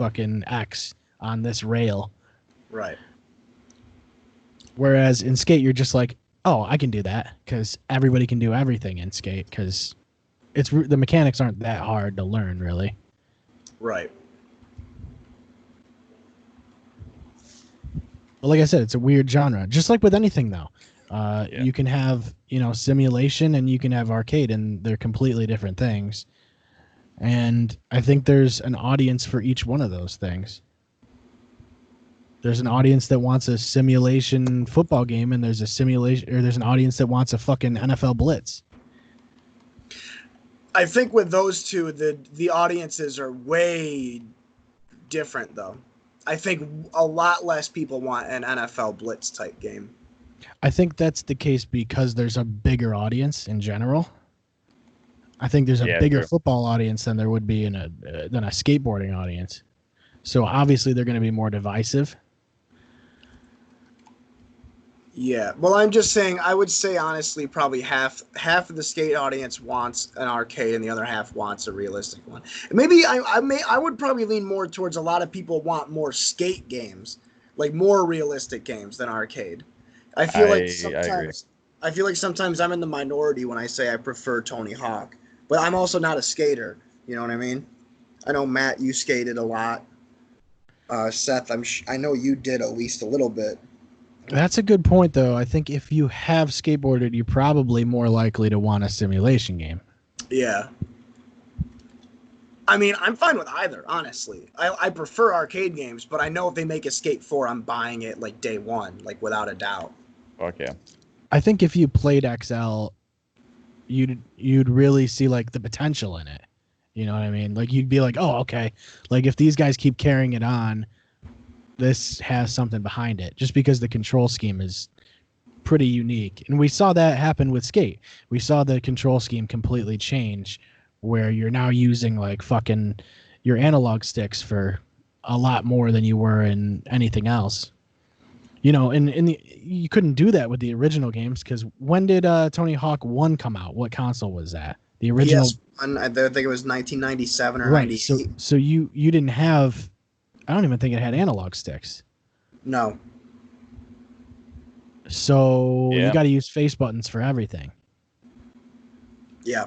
fucking X on this rail. Right. Whereas in skate, you're just like, oh, I can do that because everybody can do everything in skate because the mechanics aren't that hard to learn, really. Right. But like I said, it's a weird genre. Just like with anything, though. You can have, simulation and you can have arcade, and they're completely different things. And I think there's an audience for each one of those things. There's an audience that wants a simulation football game, and there's an audience that wants a fucking NFL blitz. I think with those two, the audiences are way different, though. I think a lot less people want an NFL blitz type game. I think that's the case because there's a bigger audience in general. I think there's a bigger football audience than there would be than a skateboarding audience. So obviously they're going to be more divisive. Yeah, well, I'm just saying. I would say honestly, probably half of the skate audience wants an arcade, and the other half wants a realistic one. Maybe I would probably lean more towards a lot of people want more skate games, like more realistic games than arcade. I feel like sometimes I'm in the minority when I say I prefer Tony Hawk, but I'm also not a skater. You know what I mean? I know Matt, you skated a lot. Seth, I know you did at least a little bit. That's a good point, though. I think if you have skateboarded, you're probably more likely to want a simulation game. Yeah. I mean, I'm fine with either, honestly. I prefer arcade games, but I know if they make a Skate 4, I'm buying it like day one, like without a doubt. Okay. I think if you played XL, you'd really see like the potential in it. You know what I mean? Like you'd be like, oh, okay. Like if these guys keep carrying it on, this has something behind it, just because the control scheme is pretty unique. And we saw that happen with skate. We saw the control scheme completely change, where you're now using like fucking your analog sticks for a lot more than you were in anything else. And you couldn't do that with the original games, because when did Tony Hawk 1 come out? What console was that? The original? PS1, I think it was 1997 or right. 98. So you didn't have. I don't even think it had analog sticks. No. So you got to use face buttons for everything. Yeah.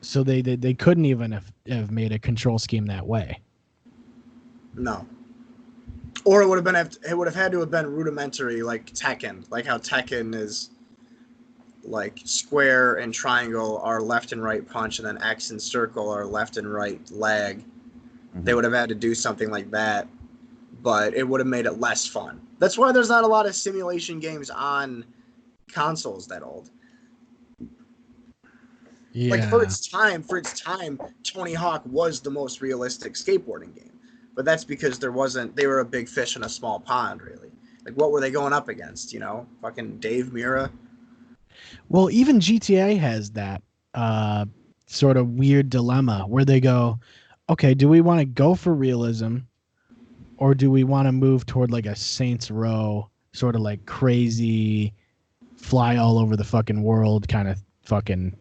So they couldn't even have made a control scheme that way. No. Or it would have had to have been rudimentary, like Tekken, like how Tekken is like square and triangle are left and right punch, and then X and circle are left and right lag. Mm-hmm. They would have had to do something like that, but it would have made it less fun. That's why there's not a lot of simulation games on consoles that old. Yeah. Like for its time, Tony Hawk was the most realistic skateboarding game. But that's because they were a big fish in a small pond, really. Like what were they going up against, Fucking Dave Mirra? Well, even GTA has that sort of weird dilemma where they go, okay, do we want to go for realism, or do we want to move toward like a Saints Row sort of like crazy fly all over the fucking world kind of fucking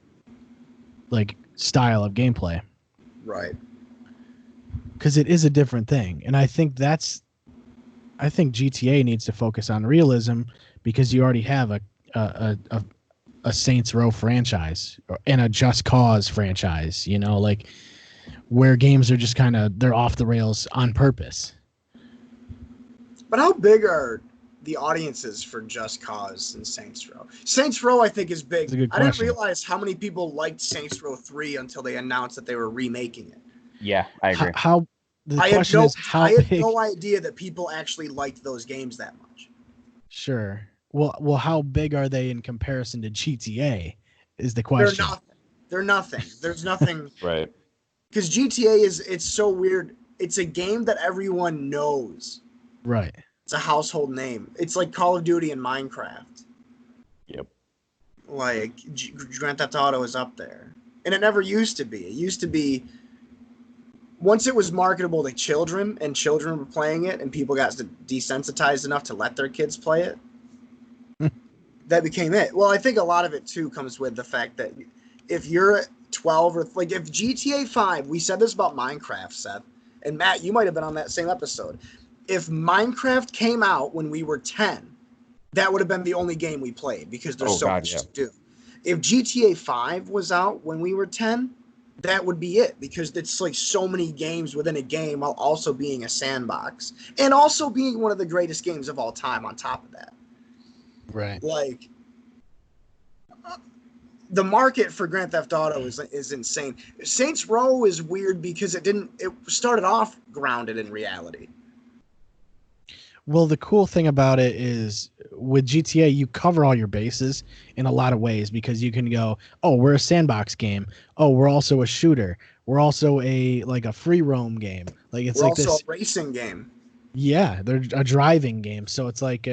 like style of gameplay? Right. Because it is a different thing. And I think GTA needs to focus on realism, because you already have a Saints Row franchise and a Just Cause franchise, like where games are just they're off the rails on purpose. But how big are the audiences for Just Cause and Saints Row? Saints Row, I think, is big. That's a good I question. didn't realize how many people liked Saints Row 3 until they announced that they were remaking it. Yeah, I agree. I had no idea that people actually liked those games that much. Sure. Well, how big are they in comparison to GTA is the question. They're nothing. There's nothing. Right. Because GTA it's so weird. It's a game that everyone knows. Right. It's a household name. It's like Call of Duty and Minecraft. Yep. Like Grand Theft Auto is up there. And it never used to be. It used to be, once it was marketable to children and children were playing it and people got desensitized enough to let their kids play it, that became it. Well, I think a lot of it too comes with the fact that if you're 12 or like if GTA 5, we said this about Minecraft, Seth, and Matt, you might have been on that same episode. If Minecraft came out when we were 10, that would have been the only game we played because there's much to do. If GTA 5 was out when we were 10, that would be it because it's like so many games within a game while also being a sandbox and also being one of the greatest games of all time on top of that. Right. Like, the market for Grand Theft Auto is insane. Saints Row is weird because it started off grounded in reality. Well, the cool thing about it is with GTA, you cover all your bases in a lot of ways because you can go, oh, we're a sandbox game. Oh, we're also a shooter. We're also a free roam game. Like it's we're like also this a racing game. Yeah, they're a driving game. So it's like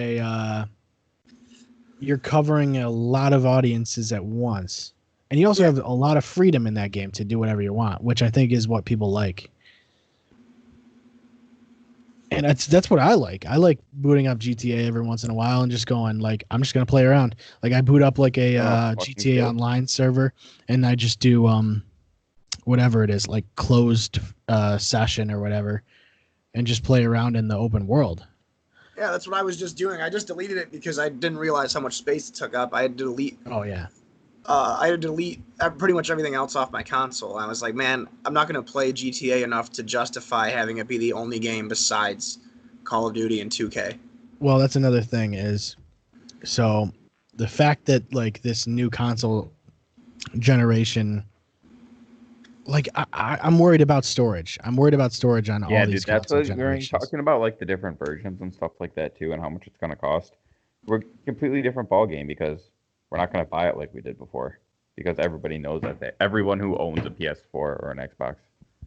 you're covering a lot of audiences at once. And you also have a lot of freedom in that game to do whatever you want, which I think is what people like. And that's what I like. I like booting up GTA every once in a while and just going like, I'm just going to play around. Like I boot up like a GTA Online server and I just do whatever it is, like closed session or whatever, and just play around in the open world. Yeah, that's what I was just doing. I just deleted it because I didn't realize how much space it took up. I had to delete. Oh yeah. I had to delete pretty much everything else off my console. I was like, man, I'm not going to play GTA enough to justify having it be the only game besides Call of Duty and 2K. Well, that's another thing is, so the fact that like this new console generation, like I'm worried about storage. I'm worried about storage on all these console generations. Yeah, dude, that's what we're talking about, like the different versions and stuff like that too, and how much it's going to cost. We're completely different ball game because we're not going to buy it like we did before because everybody knows that everyone who owns a PS4 or an Xbox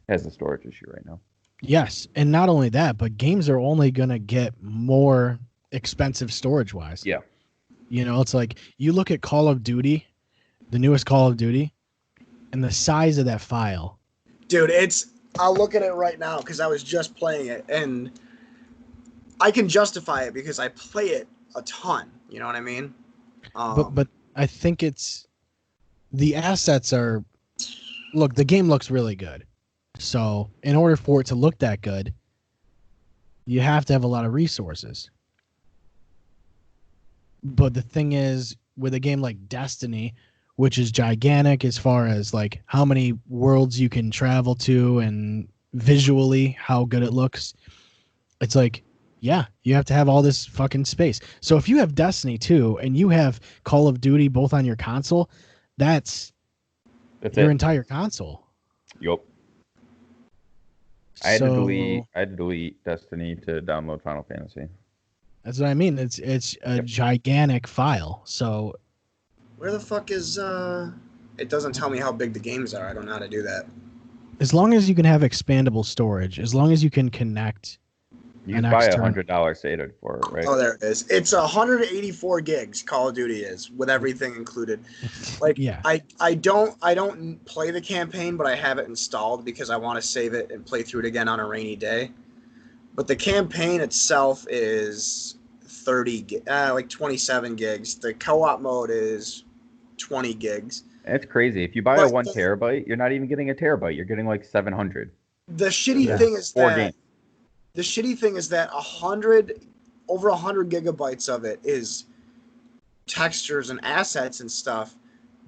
has a storage issue right now. Yes, and not only that, but games are only going to get more expensive storage-wise. Yeah. You know, it's like you look at Call of Duty, the newest Call of Duty, and the size of that file. Dude, I'll look at it right now because I was just playing it, and I can justify it because I play it a ton. You know what I mean? But I think it's the assets are look, the game looks really good. So in order for it to look that good, you have to have a lot of resources. But the thing is, with a game like Destiny, which is gigantic as far as like how many worlds you can travel to and visually how good it looks, it's like, yeah, you have to have all this fucking space. So if you have Destiny 2 and you have Call of Duty both on your console, that's your entire console. Yup. I had to delete Destiny to download Final Fantasy. That's what I mean. It's a gigantic file. So where the fuck is it doesn't tell me how big the games are. I don't know how to do that. As long as you can have expandable storage, as long as you can connect. You can buy $100 SATA for it, right? Oh, there it is. It's 184 gigs. Call of Duty is with everything included. Like, yeah. I don't play the campaign, but I have it installed because I want to save it and play through it again on a rainy day. But the campaign itself is 27 gigs. The co-op mode is 20 gigs. That's crazy. If you buy a 1 terabyte, you're not even getting a terabyte. You're getting like 700. The shitty thing is that. The shitty thing is that over 100 gigabytes of it is textures and assets and stuff,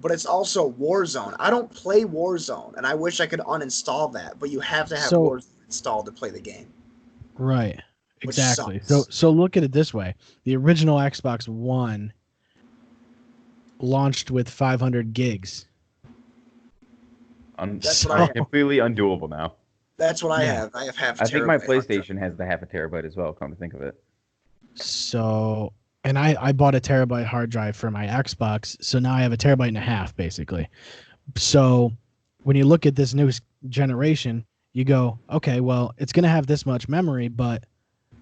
but it's also Warzone. I don't play Warzone, and I wish I could uninstall that, but you have to have Warzone installed to play the game. Right. Exactly. So look at it this way. The original Xbox One launched with 500 gigs. Completely undoable now. That's what I have. I have half a terabyte. I think my PlayStation has the half a terabyte as well, come to think of it. So, and I bought a terabyte hard drive for my Xbox, so now I have a terabyte and a half, basically. So, when you look at this new generation, you go, okay, well, it's going to have this much memory, but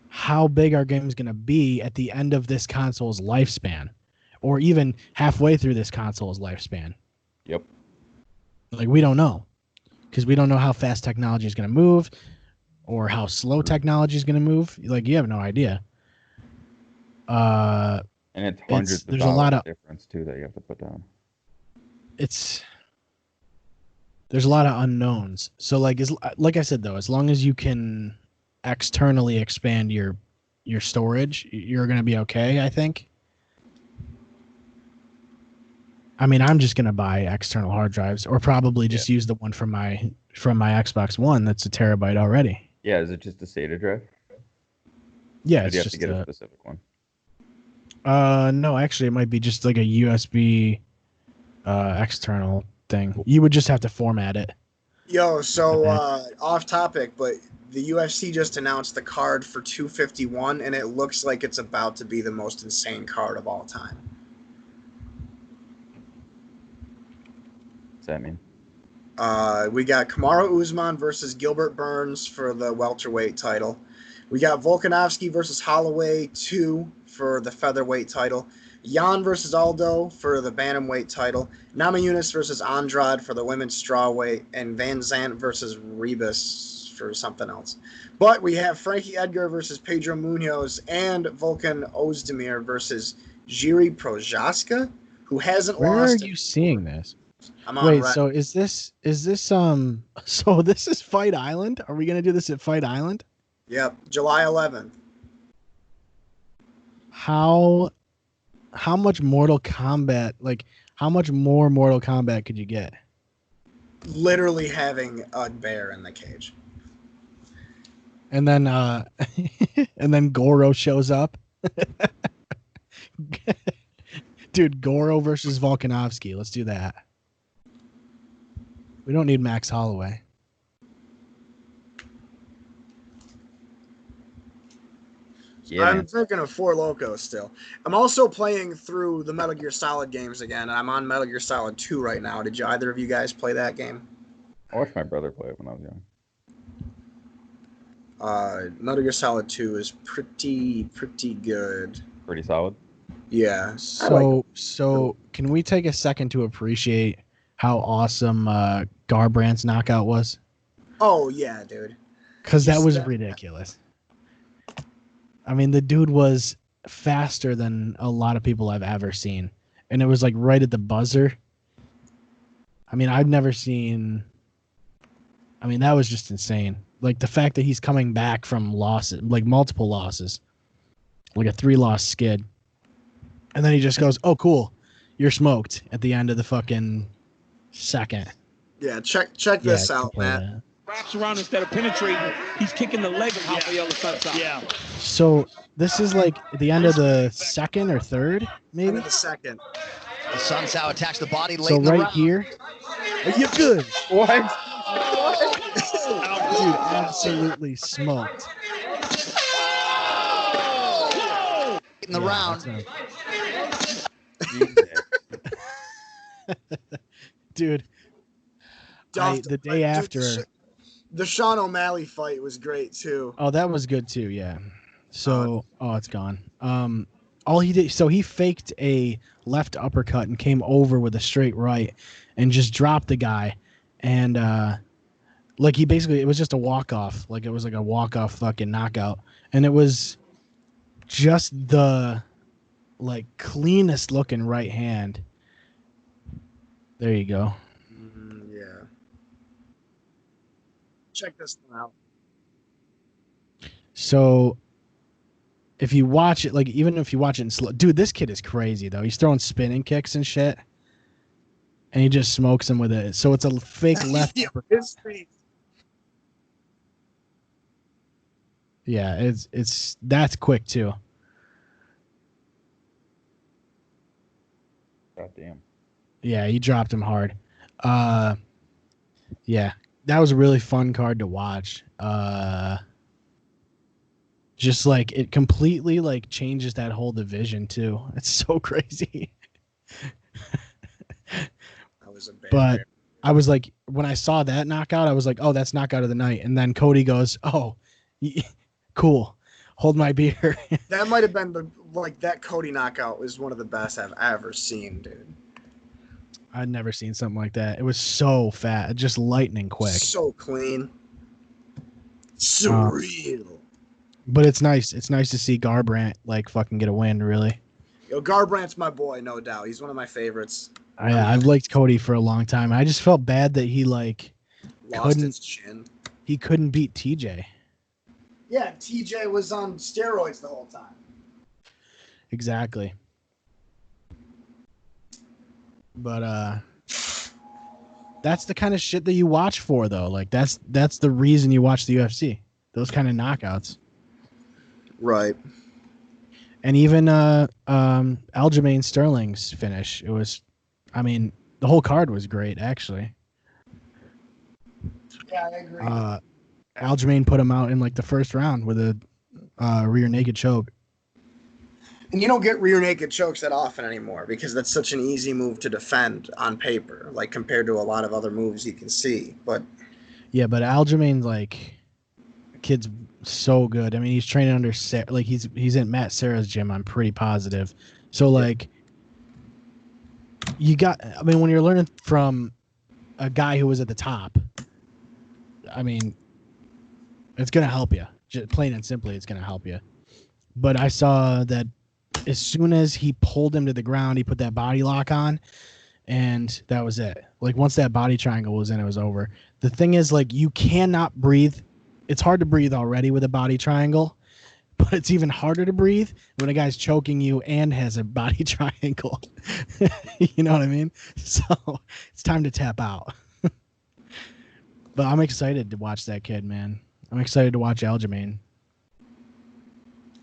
how big are games going to be at the end of this console's lifespan? Or even halfway through this console's lifespan? Yep. Like, we don't know. Because we don't know how fast technology is going to move or how slow technology is going to move. Like, you have no idea. And it's hundreds of dollars a lot of difference, too, that you have to put down. It's there's a lot of unknowns. So like I said though, as long as you can externally expand your storage, you're gonna be okay, I think. I mean, I'm just gonna buy external hard drives, or probably just use the one from my Xbox One that's a terabyte already. Yeah, is it just a SATA drive? Yeah, Or it's do you have just to get a specific one? No, actually, it might be just like a USB external thing. You would just have to format it. Yo, so off topic, but the UFC just announced the card for 251, and it looks like it's about to be the most insane card of all time. What's that mean? We got Kamaru Usman versus Gilbert Burns for the welterweight title. We got Volkanovski versus Holloway 2 for the featherweight title. Jan versus Aldo for the bantamweight title. Namajunas versus Andrade for the women's strawweight. And Van Zandt versus Rebus for something else. But we have Frankie Edgar versus Pedro Munoz and Volkan Ozdemir versus Jiri Prochaska, who hasn't Where lost. Are you seeing this? I'm on Wait, so is this so this is Fight Island? Are we gonna do this at Fight Island? Yep, July 11th. How much Mortal Kombat, like how much more Mortal Kombat could you get? Literally having a bear in the cage. And then and then Goro shows up. Dude, Goro versus Volkanovski. Let's do that. We don't need Max Holloway. Yeah, I'm thinking of Four Loko still. I'm also playing through the Metal Gear Solid games again, and I'm on Metal Gear Solid 2 right now. Did either of you guys play that game? I watched my brother play it when I was young. Metal Gear Solid 2 is pretty good. Pretty solid. Yeah. So can we take a second to appreciate how awesome Garbrandt's knockout was? Oh yeah, dude. Because that was ridiculous. I mean, the dude was faster than a lot of people I've ever seen. And it was like right at the buzzer. I mean, I've never seen... I mean, that was just insane. Like the fact that he's coming back from losses, like multiple losses. Like a 3-loss skid. And then he just goes, oh, cool. You're smoked at the end of the fucking second. Yeah, check this out, Matt. Wraps around instead of penetrating, he's kicking the leg of Rafael the Sun side. Yeah. So this is like at the end of the second or third, maybe? End of the second. The Sun Sao attacks the body late So in the right round. here. Are you good? What? Dude, absolutely smoked. In the round. Dude, the day after. The Sean O'Malley fight was great too. Oh, that was good too, yeah. So, it's gone. All he did, so he faked a left uppercut and came over with a straight right and just dropped the guy. And, like he basically, it was just a walk-off. Like it was like a walk-off fucking knockout. And it was just the, like, cleanest looking right hand. There you go. Yeah. Check this one out. So if you watch it, like even if you watch it in slow, dude, this kid is crazy though. He's throwing spinning kicks and shit, and he just smokes him with it. So it's a fake left. His face. Yeah, that's quick too. God damn. Yeah, he dropped him hard. Yeah, that was a really fun card to watch. Just like it completely like changes that whole division too. It's so crazy. But I was like, when I saw that knockout, I was like, oh, that's knockout of the night. And then Cody goes, oh, cool. Hold my beer. That might have been that Cody knockout was one of the best I've ever seen, dude. I'd never seen something like that. It was so fat, just lightning quick. So clean. Surreal. But it's nice. It's nice to see Garbrandt like fucking get a win, really. Yo, Garbrandt's my boy, no doubt. He's one of my favorites. I've liked Cody for a long time. I just felt bad that he Lost his chin. He couldn't beat TJ. Yeah, TJ was on steroids the whole time. Exactly. But that's the kind of shit that you watch for, though. Like that's the reason you watch the UFC. Those kind of knockouts. Right. And even Aljamain Sterling's finish, it was, I mean, the whole card was great, actually. Yeah, I agree. Aljamain put him out in like the first round with a rear naked choke. And you don't get rear naked chokes that often anymore because that's such an easy move to defend on paper, like compared to a lot of other moves you can see. But yeah, but Aljamain, like, kid's so good. I mean, he's training under like he's in Matt Serra's gym. I'm pretty positive. So like, when you're learning from a guy who was at the top, I mean, it's gonna help you. Just plain and simply, it's gonna help you. But I saw that as soon as he pulled him to the ground, he put that body lock on, and that was it. Like once that body triangle was in, it was over. The thing is, like, you cannot breathe. It's hard to breathe already with a body triangle, but it's even harder to breathe when a guy's choking you and has a body triangle. You know what I mean? So it's time to tap out. But I'm excited to watch that kid, man. I'm excited to watch Aljamain.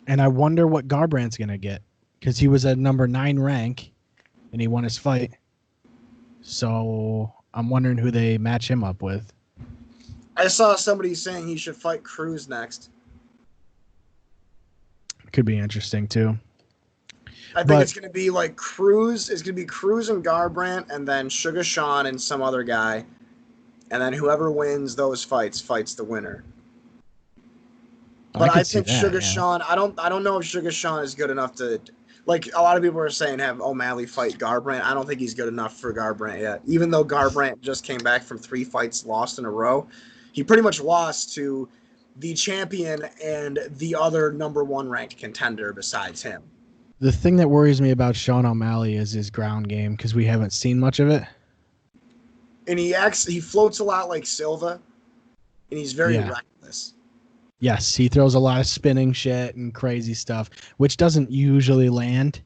And I wonder what Garbrandt's going to get, because he was at number 9 rank and he won his fight. So I'm wondering who they match him up with. I saw somebody saying he should fight Cruz next. Could be interesting too. I think it's going to be like Cruz. It's going to be Cruz and Garbrandt, and then Sugar Sean and some other guy, and then whoever wins those fights fights the winner. But I think Sugar Sean. I don't know if Sugar Sean is good enough to. Like a lot of people are saying, have O'Malley fight Garbrandt. I don't think he's good enough for Garbrandt yet. Even though Garbrandt just came back from 3 fights lost in a row, he pretty much lost to the champion and the other number 1 ranked contender besides him. The thing that worries me about Sean O'Malley is his ground game, because we haven't seen much of it. And he floats a lot like Silva, and he's very reckless. Yes, he throws a lot of spinning shit and crazy stuff, which doesn't usually land,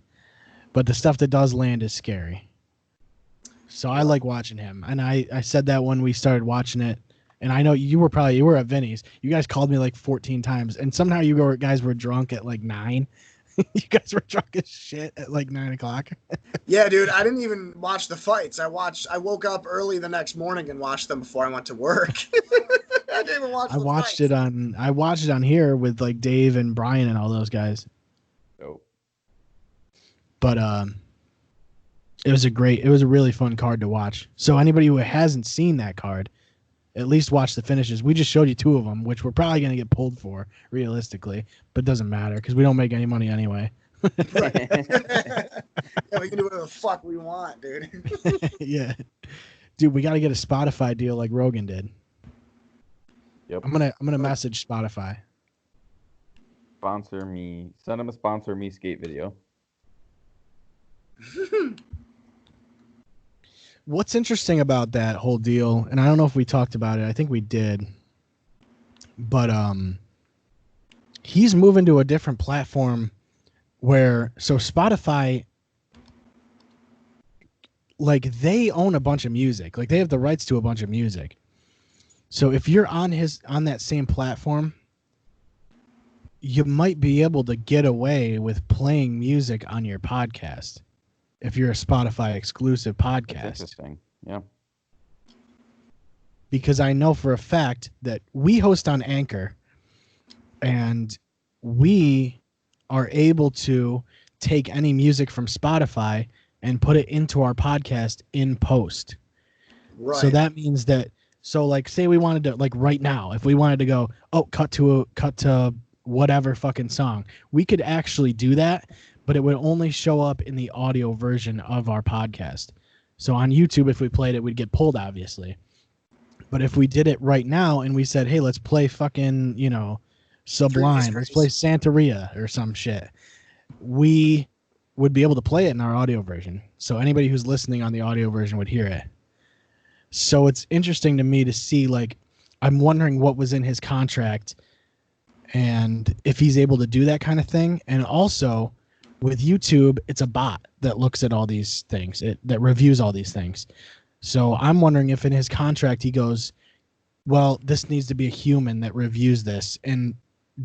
but the stuff that does land is scary. So I like watching him. And I said that when we started watching it, and I know you were at Vinny's. You guys called me like 14 times, and somehow guys were drunk at like 9. You guys were drunk as shit at like 9 o'clock. Yeah, dude, I didn't even watch the fights. I woke up early the next morning and watched them before I went to work. I didn't even watch. I watched it on here with like Dave and Brian and all those guys. Oh. But it was a really fun card to watch. So anybody who hasn't seen that card, at least watch the finishes. We just showed you 2 of them, which we're probably going to get pulled for, realistically. But it doesn't matter, because we don't make any money anyway. Right. Yeah, we can do whatever the fuck we want, dude. Yeah. Dude, we got to get a Spotify deal like Rogan did. Yep. I'm gonna message Spotify. Sponsor me. Send them a sponsor me skate video. What's interesting about that whole deal, and I don't know if we talked about it, I think we did, but he's moving to a different platform so Spotify, like, they own a bunch of music. Like, they have the rights to a bunch of music. So if you're on that same platform, you might be able to get away with playing music on your podcast. If you're a Spotify exclusive podcast. That's interesting. Yeah. Because I know for a fact that we host on Anchor, and we are able to take any music from Spotify and put it into our podcast in post. Right. So that means that, like, say we wanted to, like, right now, if we wanted to go, cut to whatever fucking song, we could actually do that. But it would only show up in the audio version of our podcast. So on YouTube, if we played it, we'd get pulled, obviously. But if we did it right now and we said, hey, let's play fucking, Sublime, let's play Santeria or some shit, we would be able to play it in our audio version. So anybody who's listening on the audio version would hear it. So it's interesting to me to see, like, I'm wondering what was in his contract and if he's able to do that kind of thing. And also with YouTube, it's a bot that looks at all these things, that reviews all these things. So I'm wondering if in his contract he goes, well, this needs to be a human that reviews this and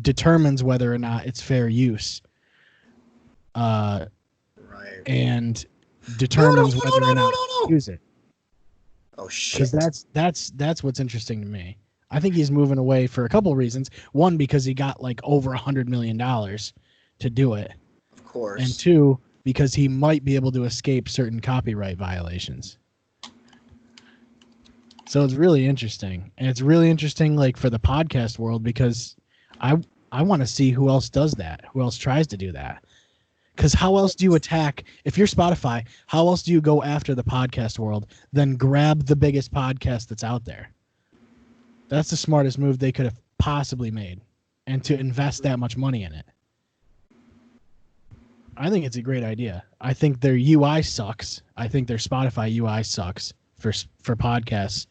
determines whether or not it's fair use. Right. And determines whether or not to use it. Oh shit! Because that's what's interesting to me. I think he's moving away for a couple of reasons. One, because he got like over $100 million to do it. Of course. And two, because he might be able to escape certain copyright violations. So it's really interesting. And it's really interesting, like, for the podcast world, because I want to see who else does that, who else tries to do that. Because how else do you attack, if you're Spotify, how else do you go after the podcast world than grab the biggest podcast that's out there? That's the smartest move they could have possibly made, and to invest that much money in it. I think it's a great idea. I think their UI sucks. I think their Spotify UI sucks for podcasts.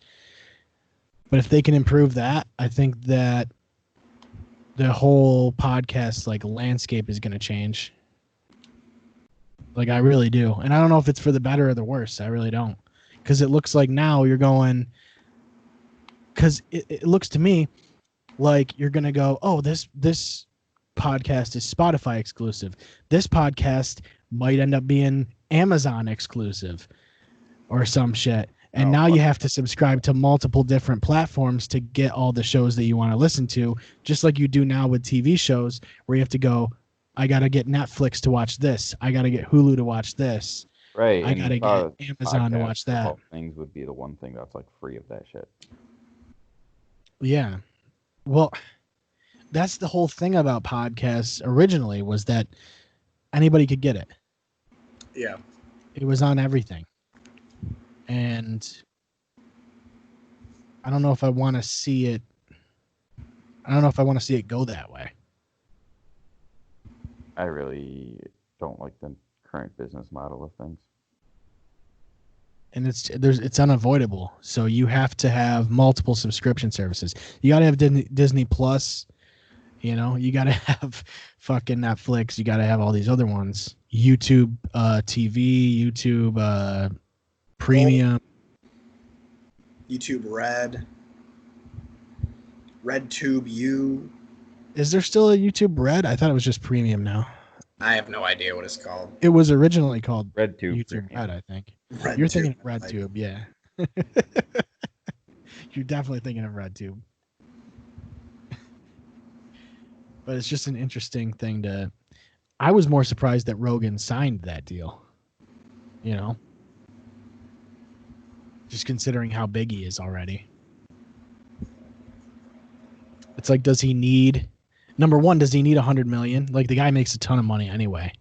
But if they can improve that, I think that the whole podcast, like, landscape is going to change. Like, I really do. And I don't know if it's for the better or the worse. I really don't. Because it looks like now you're going... Because it looks to me like you're going to go, oh, this podcast is Spotify exclusive. This podcast might end up being Amazon exclusive or some shit. And now you have to subscribe to multiple different platforms to get all the shows that you want to listen to, just like you do now with TV shows, where you have to go, I got to get Netflix to watch this. I got to get Hulu to watch this. Right. I got to get Amazon to watch that. Things would be the one thing that's like free of that shit. Yeah. Well, that's the whole thing about podcasts originally, was that anybody could get it. Yeah. It was on everything. And I don't know if I want to see it. I don't know if I want to see it go that way. I really don't like the current business model of things. And it's unavoidable. So you have to have multiple subscription services. You got to have Disney Plus. You know, you got to have fucking Netflix. You got to have all these other ones. YouTube TV, YouTube Premium. YouTube Red. RedTube U. Is there still a YouTube Red? I thought it was just Premium now. I have no idea what it's called. It was originally called RedTube YouTube Premium. Red, I think. RedTube. You're thinking of RedTube, yeah. You're definitely thinking of RedTube. But it's just an interesting thing to... I was more surprised that Rogan signed that deal. You know? Just considering how big he is already. It's like, does he need... Number one, does he need 100 million? Like, the guy makes a ton of money anyway.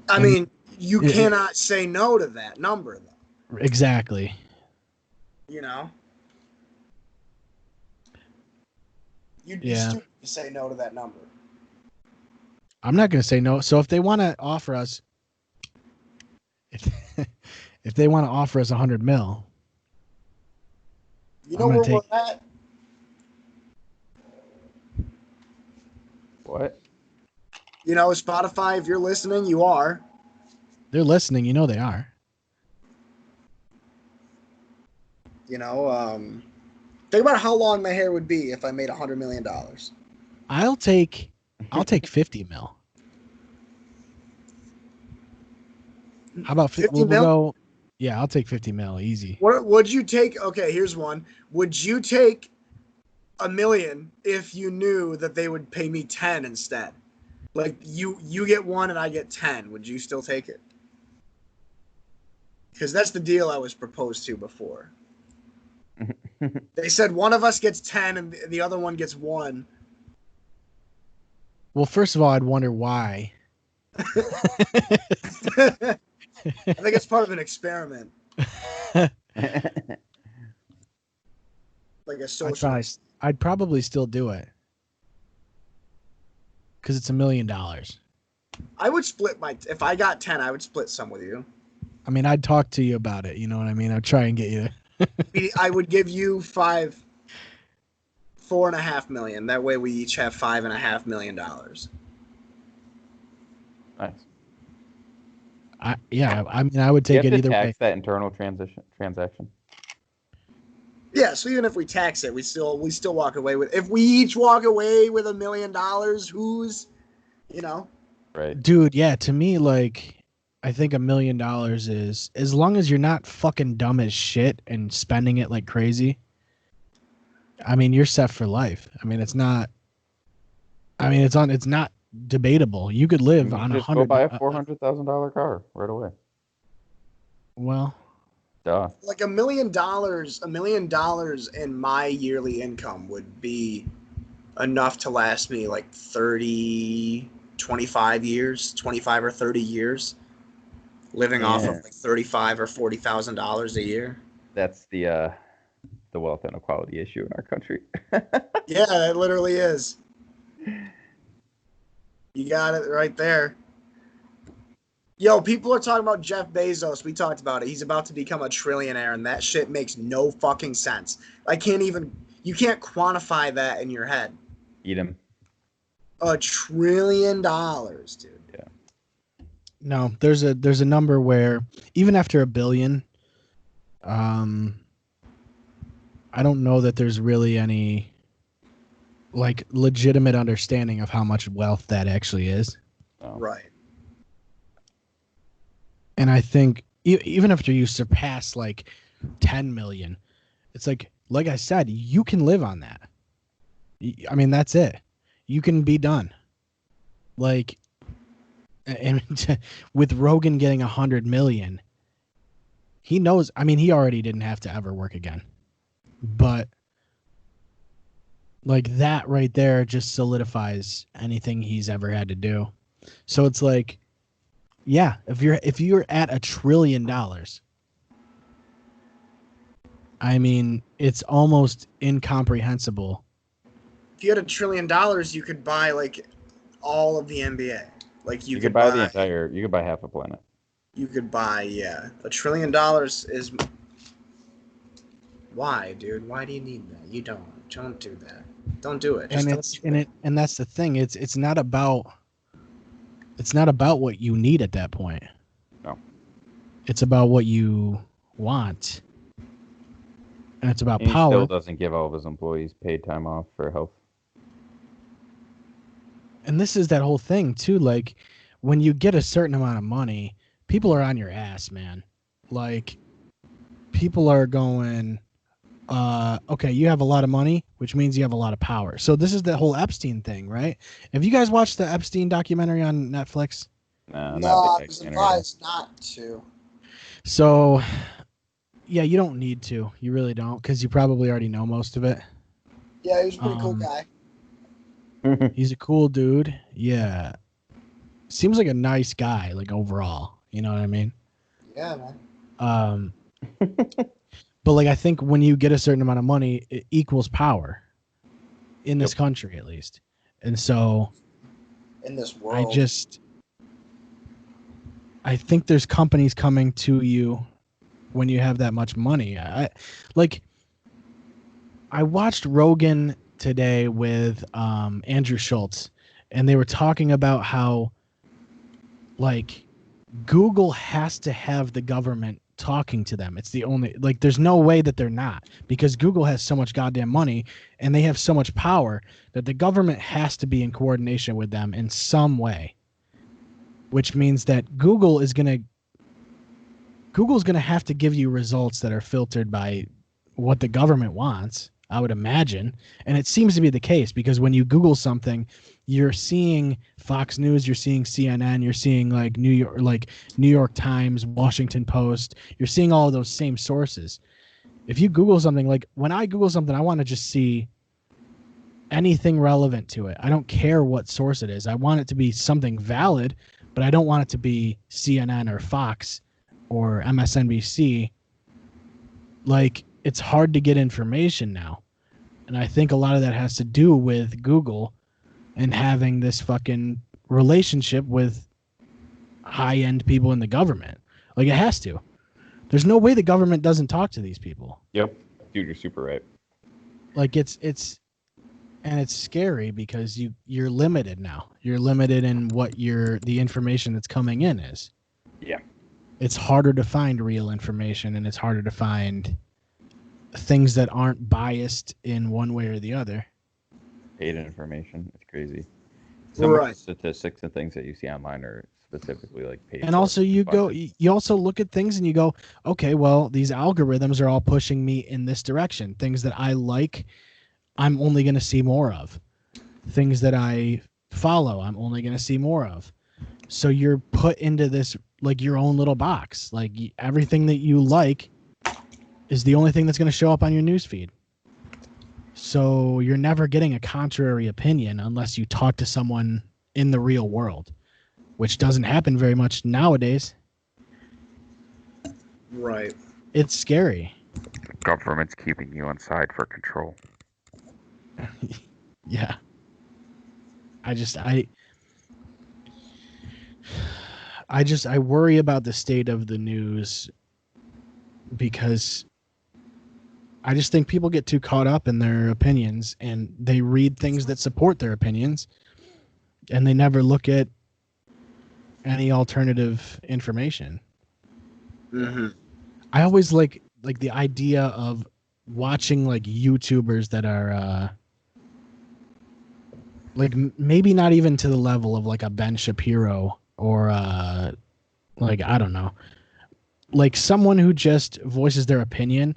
I mean, you cannot say no to that number, though. Exactly. You know? You'd be Yeah. stupid to say no to that number. I'm not going to say no. So if they want to offer us... If they want to offer us 100 mil... You know where we're at? What? You know, Spotify, if you're listening, you are. They're listening. You know they are. You know, think about how long my hair would be if I made $100 million. I'll take 50 mil. How about 50 we'll mil? go? Yeah, I'll take 50 mil. Easy. What would you take? Okay, here's one. Would you take $1 million if you knew that they would pay me 10 instead? Like you get 1 and I get 10. Would you still take it? Because that's the deal I was proposed to before. They said one of us gets 10 and the other one gets 1. Well, first of all, I'd wonder why. I think it's part of an experiment. Like a social. I'd probably still do it. because it's $1 million. I would split if I got 10, I would split some with you. I mean, I'd talk to you about it. You know what I mean? I'd try and get you. I would give you $4.5 million. That way we each have $5.5 million. Nice. I mean, I would take it either way. Tax that internal transaction. Yeah, so even if we tax it, we still walk away with. If we each walk away with $1 million, who's, Right. Dude, yeah. To me, like, I think $1 million is, as long as you're not fucking dumb as shit and spending it like crazy. I mean, you're set for life. I mean, it's not. I mean, it's not debatable. You could live on just go buy a $400,000 car right away. Well, duh. Like $1 million in my yearly income would be enough to last me like 25 or 30 years, living off of like $35,000 or $40,000 a year. That's the wealth inequality issue in our country. Yeah, it literally is. You got it right there. Yo, people are talking about Jeff Bezos. We talked about it. He's about to become a trillionaire, and that shit makes no fucking sense. You can't quantify that in your head. Eat him. $1 trillion, dude. Yeah. No, there's a number where even after $1 billion, I don't know that there's really any like legitimate understanding of how much wealth that actually is. Oh. Right. And I think even after you surpass like 10 million, it's like I said, you can live on that. I mean, that's it. You can be done. Like, and with Rogan getting 100 million, he knows. I mean, he already didn't have to ever work again, but like that right there just solidifies anything he's ever had to do. So it's like, yeah, if you're at $1 trillion, I mean, it's almost incomprehensible. If you had $1 trillion, you could buy like all of the NBA. Like you could buy the entire. You could buy half a planet. You could buy, $1 trillion is. Why, dude? Why do you need that? You don't do that. Don't do it. And that's the thing. It's not about what you need at that point. No. It's about what you want. And it's about power. He still doesn't give all of his employees paid time off for health. And this is that whole thing too. Like when you get a certain amount of money, people are on your ass, man. Like people are going, okay, you have a lot of money, which means you have a lot of power. So this is the whole Epstein thing, right? Have you guys watched the Epstein documentary on Netflix? No, I was advised not to. So, yeah, you don't need to. You really don't, because you probably already know most of it. Yeah, he was a pretty cool guy. He's a cool dude. Yeah. Seems like a nice guy, like overall. You know what I mean? Yeah, man. But like I think when you get a certain amount of money, it equals power in this country at least. And so in this world, I think there's companies coming to you when you have that much money. I watched Rogan today with Andrew Schultz, and they were talking about how like Google has to have the government talking to them. It's the only, like, there's no way that they're not, because Google has so much goddamn money and they have so much power that the government has to be in coordination with them in some way, which means that Google's going to have to give you results that are filtered by what the government wants, I would imagine. And it seems to be the case, because when you Google something, you're seeing Fox News, you're seeing CNN, you're seeing like New York Times, Washington Post. You're seeing all of those same sources. If you Google something, like when I Google something, I want to just see anything relevant to it. I don't care what source it is. I want it to be something valid, but I don't want it to be CNN or Fox or MSNBC. Like, it's hard to get information now. And I think a lot of that has to do with Google and having this fucking relationship with high-end people in the government. Like, it has to. There's no way the government doesn't talk to these people. Yep. Dude, you're super right. Like, it's scary because you're limited now. You're limited in what the information that's coming in is. Yeah. It's harder to find real information, and it's harder to find things that aren't biased in one way or the other. Paid information. It's crazy. Some of the Right. statistics and things that you see online are specifically like paid. And for. also you Fuck. also look at things and you go, okay, well, these algorithms are all pushing me in this direction. Things that I like, I'm only going to see more of. Things that I follow, I'm only going to see more of. So you're put into this, like, your own little box. Like, everything that you like is the only thing that's going to show up on your newsfeed. So you're never getting a contrary opinion unless you talk to someone in the real world, which doesn't happen very much nowadays. Right. It's scary. Government's keeping you inside for control. Yeah. I worry about the state of the news because I just think people get too caught up in their opinions and they read things that support their opinions and they never look at any alternative information. Mm-hmm. I always like the idea of watching like YouTubers that are like maybe not even to the level of like a Ben Shapiro or like, I don't know, like someone who just voices their opinion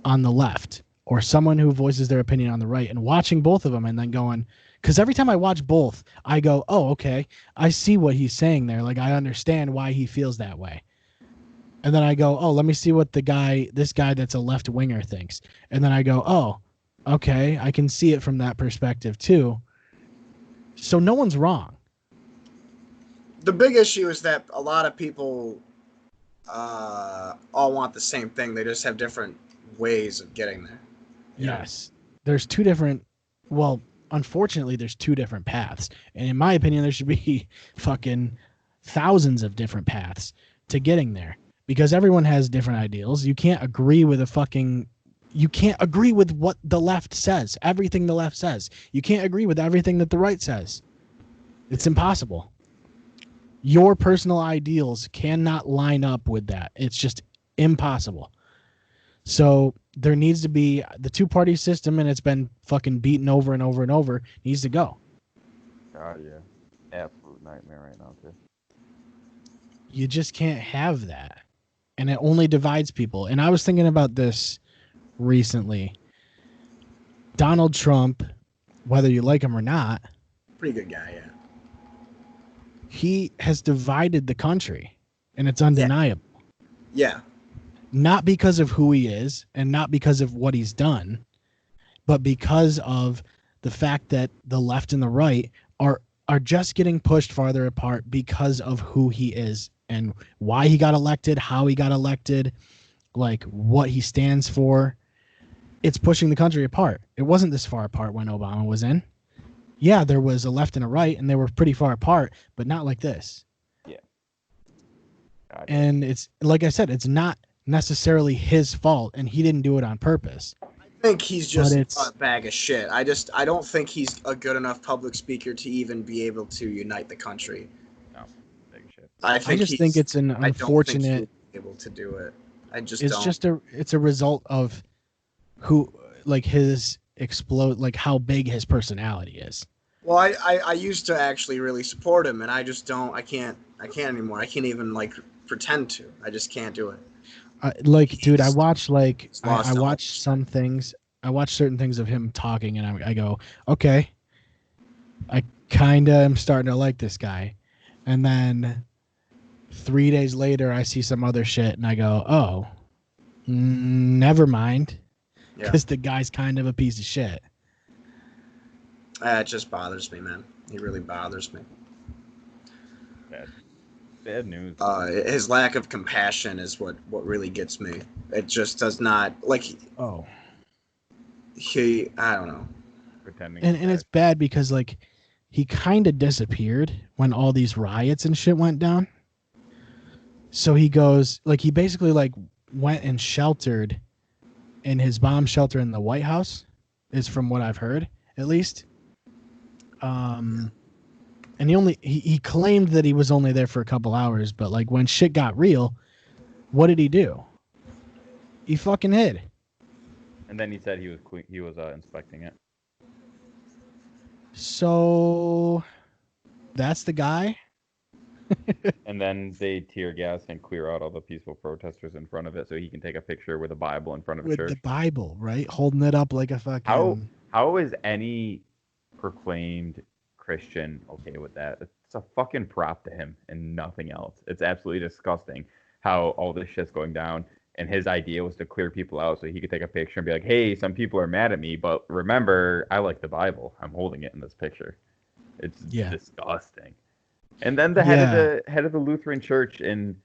on the left or someone who voices their opinion on the right, and watching both of them and then going, because every time I watch both, I go, oh, okay, I see what he's saying there. Like, I understand why he feels that way. And then I go, oh, let me see what this guy that's a left winger thinks. And then I go, oh, okay, I can see it from that perspective too. So no one's wrong. The big issue is that a lot of people all want the same thing. They just have different ways of getting there. Yes. There's two different, well, unfortunately, there's two different paths. And in my opinion, there should be fucking thousands of different paths to getting there because everyone has different ideals. You can't agree with you can't agree with what the left says, everything the left says. You can't agree with everything that the right says. It's impossible. Your personal ideals cannot line up with that. It's just impossible. So there needs to be the two-party system, and it's been fucking beaten over and over and over, needs to go. Oh, yeah. Absolute nightmare right now, too. You just can't have that. And it only divides people. And I was thinking about this recently. Donald Trump, whether you like him or not, Pretty good guy, yeah. he has divided the country, and it's undeniable. Yeah. Not because of who he is and not because of what he's done, but because of the fact that the left and the right are just getting pushed farther apart because of who he is and why he got elected, how he got elected, like what he stands for. It's pushing the country apart. It wasn't this far apart when Obama was in. Yeah, there was a left and a right, and they were pretty far apart, but not like this. Yeah. Gotcha. And it's, like I said, it's not necessarily his fault, and he didn't do it on purpose. I think he's just a bag of shit. I don't think he's a good enough public speaker to even be able to unite the country. No, big shit. I just think it's an unfortunate. Able to do it. It's a result of who, like, his explode, like how big his personality is. Well, I used to actually really support him, and I just don't. I can't anymore. I can't even like pretend to. I just can't do it. Dude, I watch I watch some things. I watch certain things of him talking, and I go, okay, I kind of am starting to like this guy. And then 3 days later, I see some other shit, and I go, oh, never mind, because the guy's kind of a piece of shit. It just bothers me, man. He really bothers me. Bad news. His lack of compassion is what really gets me. It just does not, like. Oh. I don't know. Pretending. And it's bad because, like, he kind of disappeared when all these riots and shit went down. So he goes, like, he basically, like, went and sheltered in his bomb shelter in the White House, is from what I've heard, at least. And he claimed that he was only there for a couple hours, but, like, when shit got real, what did he do? He fucking hid. And then he said he was inspecting it. So that's the guy. And then they tear gas and clear out all the peaceful protesters in front of it, so he can take a picture with a Bible in front of a church. With the Bible, right? Holding it up like a fucking. How is any proclaimed Christian okay with that? It's a fucking prop to him and nothing else. It's absolutely disgusting how all this shit's going down. And his idea was to clear people out so he could take a picture and be like, hey, some people are mad at me, but remember, I like the Bible. I'm holding it in this picture. It's disgusting. And then the head of the Lutheran Church in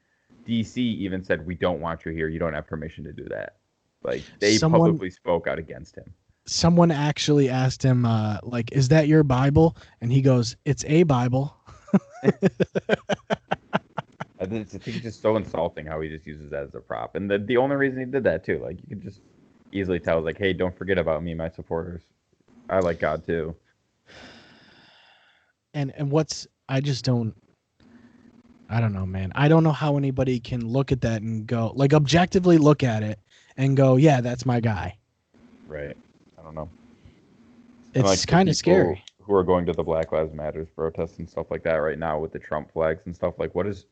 D.C. even said, we don't want you here. You don't have permission to do that. Like, they publicly spoke out against him. Someone actually asked him, like, is that your Bible? And he goes, it's a Bible. I think it's just so insulting how he just uses that as a prop. And the only reason he did that, too, like, you could just easily tell, like, hey, don't forget about me, my supporters. I like God, too. And I don't know, man. I don't know how anybody can look at that and go, like, objectively look at it and go, yeah, that's my guy. Right. I don't know. It's like kind of scary. Who are going to the Black Lives Matter protests and stuff like that right now with the Trump flags and stuff, like, what is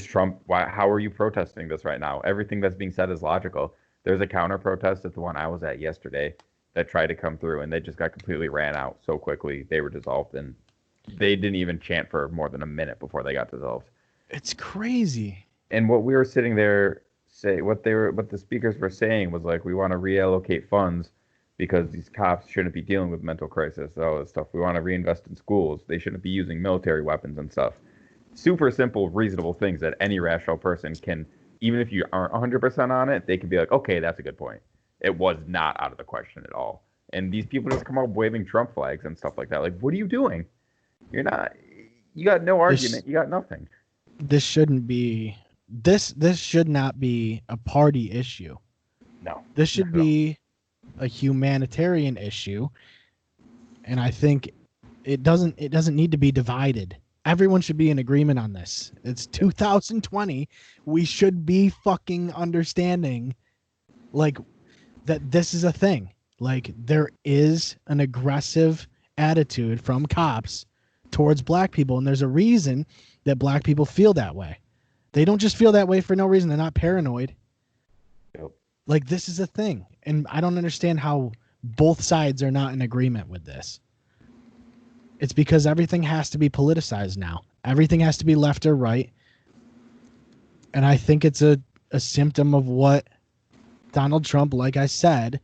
Trump? How are you protesting this right now? Everything that's being said is logical. There's a counter protest at the one I was at yesterday that tried to come through, and they just got completely ran out so quickly. They were dissolved, and they didn't even chant for more than a minute before they got dissolved. It's crazy. And what we were sitting there what the speakers were saying was like, we want to reallocate funds because these cops shouldn't be dealing with mental crisis, all this stuff. We want to reinvest in schools. They shouldn't be using military weapons and stuff. Super simple, reasonable things that any rational person can, even if you aren't 100% on it, they can be like, okay, that's a good point. It was not out of the question at all. And these people just come up waving Trump flags and stuff like that. Like, what are you doing? You got no argument. You got nothing. This shouldn't be, this should not be a party issue. No. This should be a humanitarian issue. And I think it doesn't need to be divided. Everyone should be in agreement on this. It's 2020. We should be fucking understanding, like, that this is a thing. Like, there is an aggressive attitude from cops towards black people, and there's a reason that black people feel that way. They don't just feel that way for no reason. They're not paranoid. Yep. Like, this is a thing, and I don't understand how both sides are not in agreement with this. It's because everything has to be politicized now. Everything has to be left or right. And I think it's a symptom of what Donald Trump, like I said,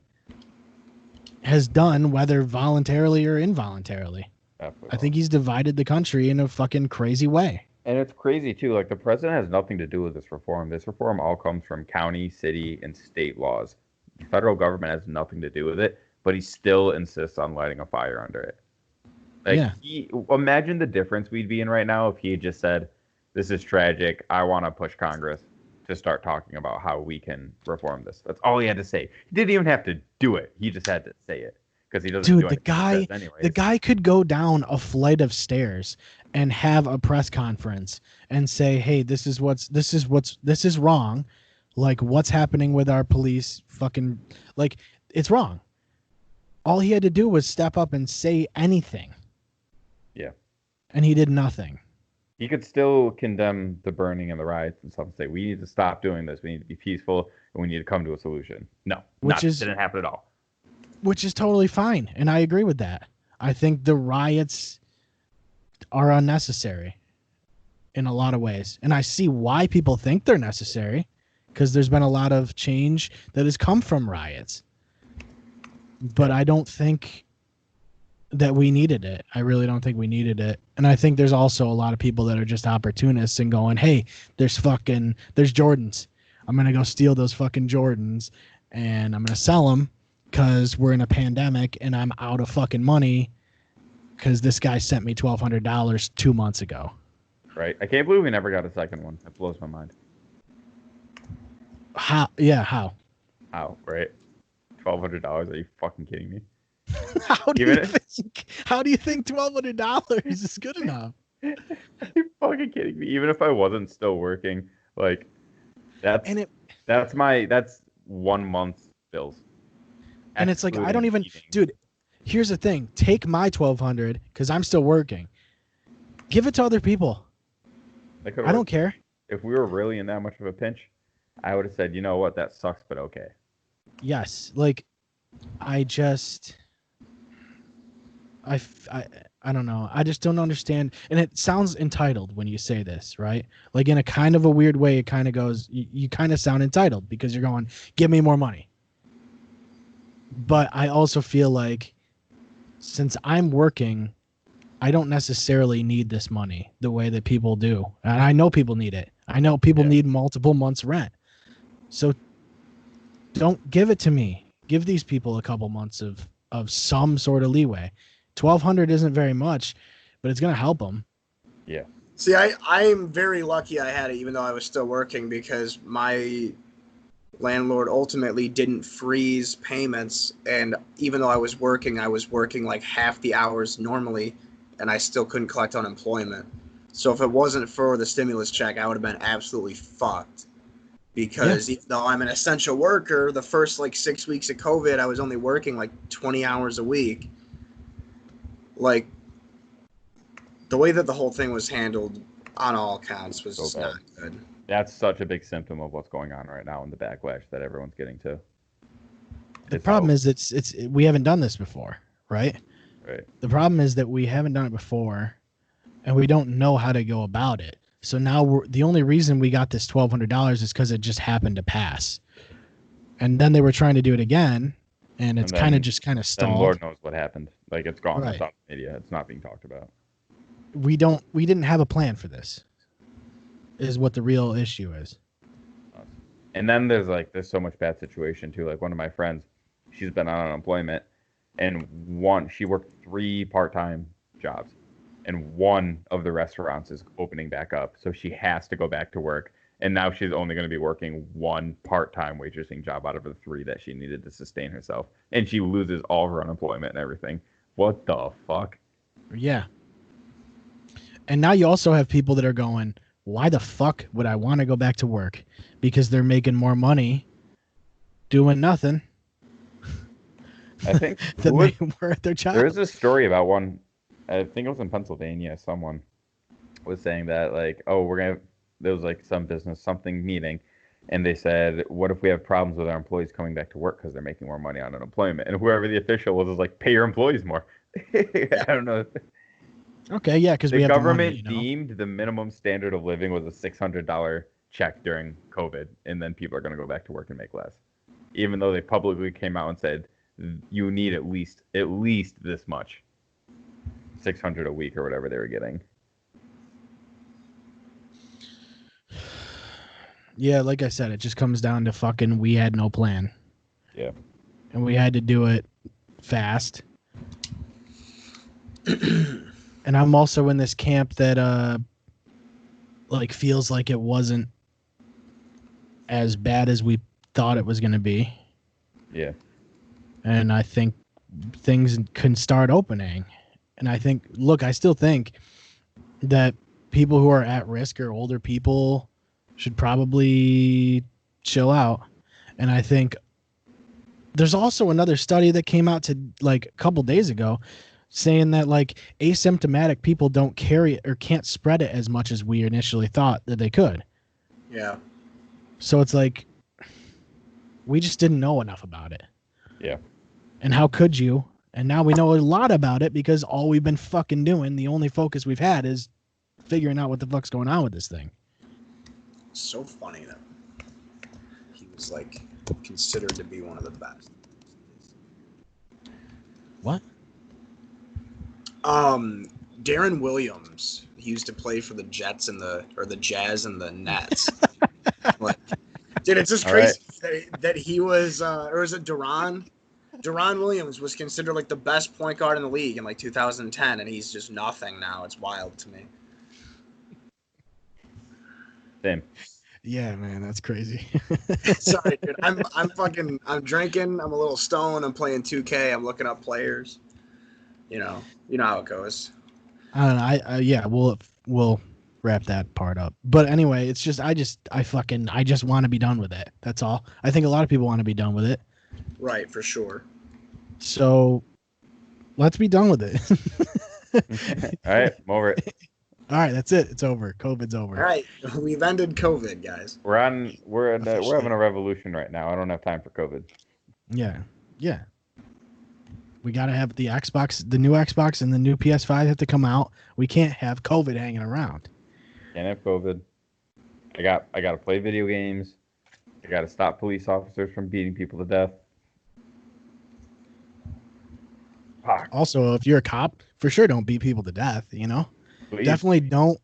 has done, whether voluntarily or involuntarily. I think he's divided the country in a fucking crazy way. And it's crazy, too. Like, the president has nothing to do with this reform. This reform all comes from county, city, and state laws. The federal government has nothing to do with it, but he still insists on lighting a fire under it. Like, imagine the difference we'd be in right now if he had just said, this is tragic. I want to push Congress to start talking about how we can reform this. That's all he had to say. He didn't even have to do it. He just had to say it because he doesn't do anything. The guy could go down a flight of stairs and have a press conference and say, hey, this is wrong. Like, what's happening with our police? Fucking, like, it's wrong. All he had to do was step up and say anything. Yeah. And he did nothing. He could still condemn the burning and the riots and stuff and say, we need to stop doing this. We need to be peaceful and we need to come to a solution. No, didn't happen at all. Which is totally fine. And I agree with that. I think the riots are unnecessary in a lot of ways. And I see why people think they're necessary, because there's been a lot of change that has come from riots. But I don't think that we needed it. I really don't think we needed it. And I think there's also a lot of people that are just opportunists and going, hey, there's Jordans. I'm going to go steal those fucking Jordans and I'm going to sell them because we're in a pandemic and I'm out of fucking money. because this guy sent me $1,200 2 months ago. Right. I can't believe we never got a second one. That blows my mind. How? Yeah, how? How? Right. $1,200? Are you fucking kidding me? How do you think $1,200 is good enough? Are you fucking kidding me? Even if I wasn't still working, like that's 1 month's bills. And it's like, I don't even, eating. dude, here's the thing. Take my $1,200 because I'm still working. Give it to other people. I don't care. If we were really in that much of a pinch, I would have said, you know what, that sucks, but okay. Yes. Like, I don't know. I just don't understand. And it sounds entitled when you say this, right? Like in a kind of a weird way, it kind of goes, you kind of sound entitled because you're going, give me more money. But I also feel like since I'm working, I don't necessarily need this money the way that people do. And I know people need it. I know people need multiple months rent. So don't give it to me. Give these people a couple months of some sort of leeway. $1,200 isn't very much, but it's going to help them. Yeah. See, I'm very lucky I had it even though I was still working because my landlord ultimately didn't freeze payments. And even though I was working like half the hours normally, and I still couldn't collect unemployment. So if it wasn't for the stimulus check, I would have been absolutely fucked. Because even though I'm an essential worker, the first like 6 weeks of COVID, I was only working like 20 hours a week. Like, the way that the whole thing was handled on all accounts was just not good. That's such a big symptom of what's going on right now in the backlash that everyone's getting to. The problem is we haven't done this before, right? Right. The problem is that we haven't done it before, and we don't know how to go about it. So now the only reason we got this $1,200 is because it just happened to pass. And then they were trying to do it again, and it's kind of stalled. Then Lord knows what happened. Like, it's gone. Right. It's on the media. It's not being talked about. We didn't have a plan for this, is what the real issue is. And then there's so much bad situation too. Like, one of my friends, she's been on unemployment, and she worked 3 part-time jobs, and one of the restaurants is opening back up, so she has to go back to work. And now she's only going to be working 1 part-time waitressing job out of the 3 that she needed to sustain herself, and she loses all her unemployment and everything. What the fuck? Yeah. And now you also have people that are going, why the fuck would I want to go back to work? Because they're making more money doing nothing. I think than they were at their job. There is a story about one, I think it was in Pennsylvania, someone was saying that, like, oh, there was like some business, something meeting, and they said, what if we have problems with our employees coming back to work because they're making more money on unemployment? And whoever the official was like, pay your employees more. I don't know. Okay, yeah, because we have the government the money, deemed the minimum standard of living was a $600 check during COVID, and then people are going to go back to work and make less, even though they publicly came out and said you need at least this much, $600 a week or whatever they were getting. Yeah, like I said, it just comes down to fucking we had no plan. Yeah. And we had to do it fast. And I'm also in this camp that like feels like it wasn't as bad as we thought it was going to be. Yeah. And I think things can start opening. And I think, look, I still think that people who are at risk or older people should probably chill out. And I think there's also another study that came out to like a couple days ago saying that like asymptomatic people don't carry it or can't spread it as much as we initially thought that they could. Yeah. So it's like we just didn't know enough about it. Yeah. And how could you? And now we know a lot about it because all we've been fucking doing, the only focus we've had is figuring out what the fuck's going on with this thing. So funny that he was like considered to be one of the best. What? Darren Williams. He used to play for the Jets and the Jazz and the Nets. Like, dude, it's just crazy that he was, or is it Duran? Darren Williams was considered like the best point guard in the league in like 2010, and he's just nothing now. It's wild to me. Same. Yeah, man, that's crazy. Sorry, dude. I'm drinking. I'm a little stoned. I'm playing 2K. I'm looking up players. You know how it goes. I don't know. Yeah, we'll wrap that part up. But anyway, it's just I just want to be done with it. That's all. I think a lot of people want to be done with it. Right, for sure. So let's be done with it. All right, I'm over it. All right, that's it. It's over. COVID's over. All right, we've ended COVID, guys. We're having a revolution right now. I don't have time for COVID. Yeah. We gotta have the Xbox, the new Xbox, and the new PS5 have to come out. We can't have COVID hanging around. Can't have COVID. I gotta play video games. I gotta stop police officers from beating people to death. Fuck. Also, if you're a cop, for sure don't beat people to death, you know? Please. Definitely don't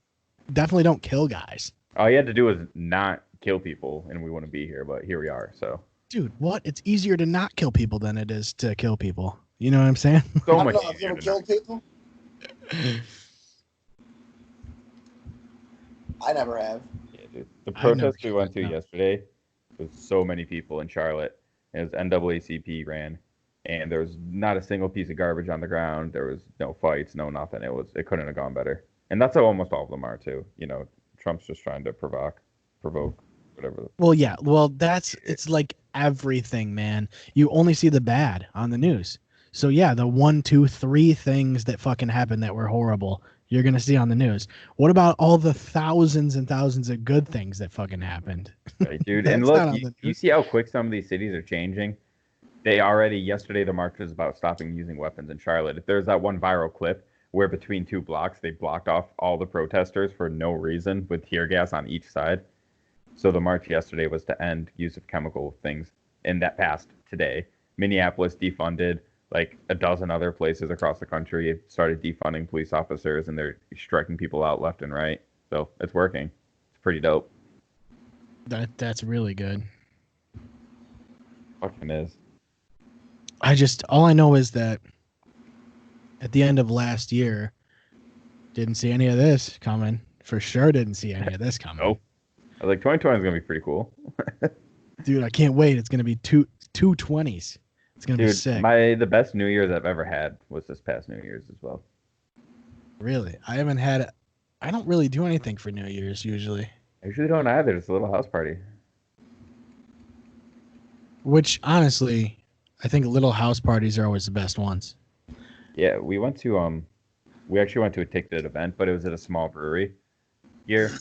kill guys. All you had to do was not kill people and we wouldn't be here, but here we are, so. Dude, what? It's easier to not kill people than it is to kill people. You know what I'm saying? So I much don't know, have you easier ever to killed people? I never have. Yeah, dude. The I've never protest we went to killed, no. yesterday was so many people in Charlotte. It was NAACP ran, and there was not a single piece of garbage on the ground. There was no fights, no nothing. It couldn't have gone better. And that's how almost all of them are too. You know, Trump's just trying to provoke, whatever. Well, yeah. Well, it's like everything, man. You only see the bad on the news. So yeah, the 1, 2, 3 things that fucking happened that were horrible, you're gonna see on the news. What about all the thousands and thousands of good things that fucking happened? Right, dude. That's And not on look, the you news. see how quick some of these cities are changing. Yesterday, the march was about stopping using weapons in Charlotte. If there's that one viral clip where between 2 blocks they blocked off all the protesters for no reason with tear gas on each side. So the march yesterday was to end use of chemical things, and that passed today. Minneapolis defunded. Like a dozen other places across the country started defunding police officers, and they're striking people out left and right. So it's working. It's pretty dope. That's really good. Fucking is. All I know is that at the end of last year, didn't see any of this coming. For sure didn't see any of this coming. Nope. I was like, 2020 is gonna be pretty cool. Dude, I can't wait. It's gonna be two 20s. It's gonna be Dude, sick. the best New Year's I've ever had was this past New Year's as well. Really, I don't really do anything for New Year's usually. I usually don't either. It's a little house party. Which honestly, I think little house parties are always the best ones. Yeah, we actually went to a ticketed event, but it was at a small brewery here.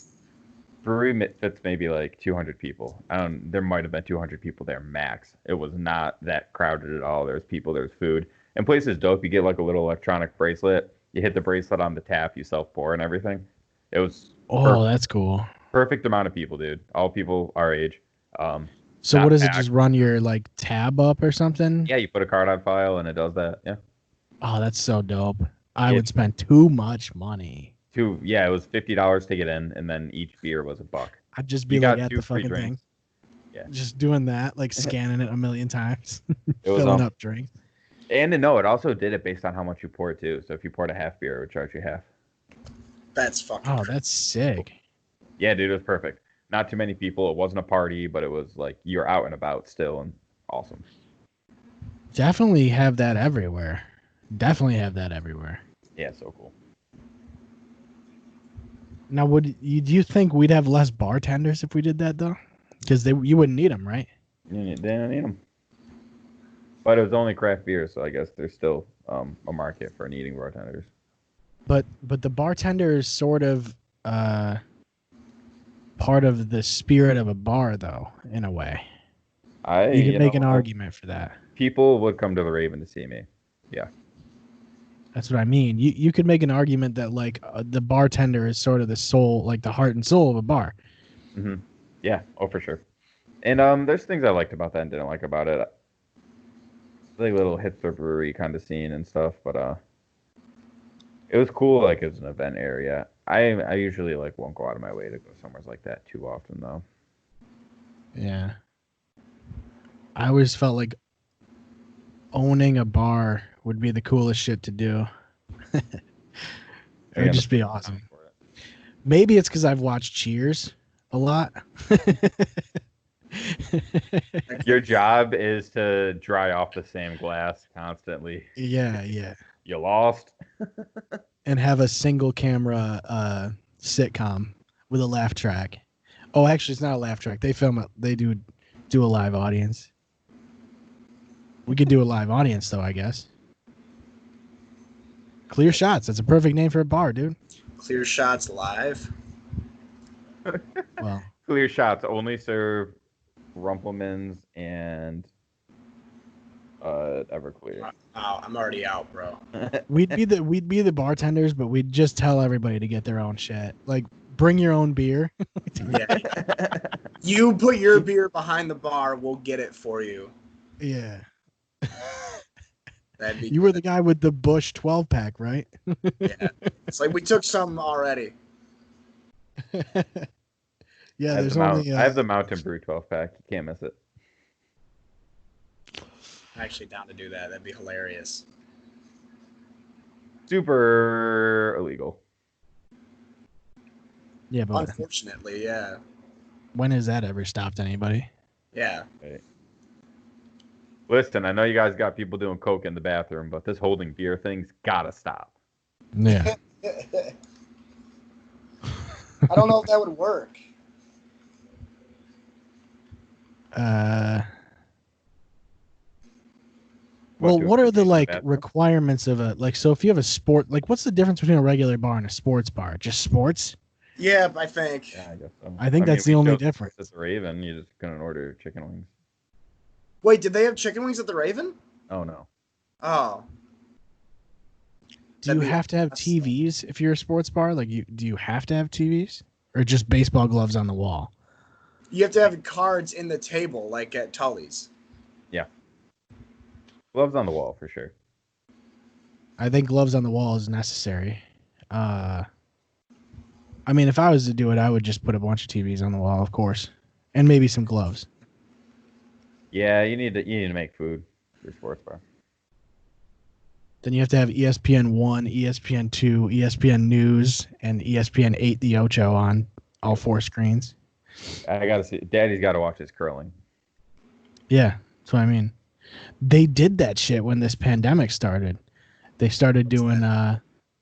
Brewery fits maybe like 200 people. There might have been 200 people there max. It was not that crowded at all. There's people, there's food. And place is dope. You get like a little electronic bracelet. You hit the bracelet on the tap, you self-pour and everything. It was That's cool. perfect amount of people, dude. All people our age. So not what does it packed. just run your like tab up or something? Yeah, you put a card on file and it does that. Yeah. Oh, that's so dope. I Yeah. would spend too much money. It was $50 to get in, and then each beer was $1. I'd just be You like got at 2 the free fucking thing. drinks. Yeah. Just doing that, like scanning it a million times, It was filling up drinks. And no, it also did it based on how much you pour too. So if you poured a half beer, it would charge you half. That's fucking Oh, crazy. that's sick. Yeah, dude, it was perfect. Not too many people. It wasn't a party, but it was like you're out and about still, and awesome. Definitely have that everywhere. Yeah, so cool. Now, do you think we'd have less bartenders if we did that though? Because you wouldn't need them, right? They don't need them. But it was only craft beer, so I guess there's still a market for needing bartenders. But the bartender is sort of part of the spirit of a bar, though, in a way. You can make an argument for that. People would come to the Raven to see me. Yeah. That's what I mean. You could make an argument that like the bartender is sort of the soul, like the heart and soul of a bar. Mm-hmm. Yeah. Oh, for sure. And there's things I liked about that and didn't like about it. Like little hipster brewery kind of scene and stuff, but it was cool. Like it was an event area. I usually like won't go out of my way to go somewhere like that too often though. Yeah. I always felt like owning a bar would be the coolest shit to do. It would just be awesome. Maybe it's because I've watched Cheers a lot. Your job is to dry off the same glass constantly. Yeah. You lost. And have a single camera sitcom with a laugh track. Oh, actually, it's not a laugh track. They film it. They do a live audience. We could do a live audience, though, I guess. Clear Shots. That's a perfect name for a bar, dude. Clear Shots Live. Well, Clear Shots only serve Rumplemans and Everclear. Wow, I'm already out, bro. we'd be the bartenders, but we'd just tell everybody to get their own shit. Like, bring your own beer. Yeah. You put your beer behind the bar, we'll get it for you. Yeah. That'd be You were the guy with the Bush 12-pack, right? Yeah. It's like we took some already. Yeah, I there's only. I have the Mountain Brew 12-pack. You can't miss it. I'm actually down to do that. That'd be hilarious. Super illegal. Yeah, but Unfortunately, yeah. when has that ever stopped anybody? Yeah. Right. Listen, I know you guys got people doing coke in the bathroom, but this holding beer thing's gotta stop. Yeah. I don't know if that would work. Well, what are the like bathroom? requirements of a so if you have a sport, like what's the difference between a regular bar and a sports bar? Just sports? Yeah, I think. Yeah, I guess so. I think that's the we only chose difference. At the Raven, you just couldn't order chicken wings. Wait, did they have chicken wings at the Raven? Oh no. Oh. Do you That'd be have to have awesome. TVs if you're a sports bar? Like, do you have to have TVs or just baseball gloves on the wall? You have to have cards in the table, like at Tully's. Yeah. Gloves on the wall for sure. I think gloves on the wall is necessary. I mean, if I was to do it, I would just put a bunch of TVs on the wall, of course, and maybe some gloves. Yeah, you need to make food for sports bar. Then you have to have ESPN 1, ESPN 2, ESPN News, and ESPN 8 The Ocho on all four screens. I gotta see. Daddy's got to watch his curling. Yeah, that's what I mean. They did that shit when this pandemic started. They started doing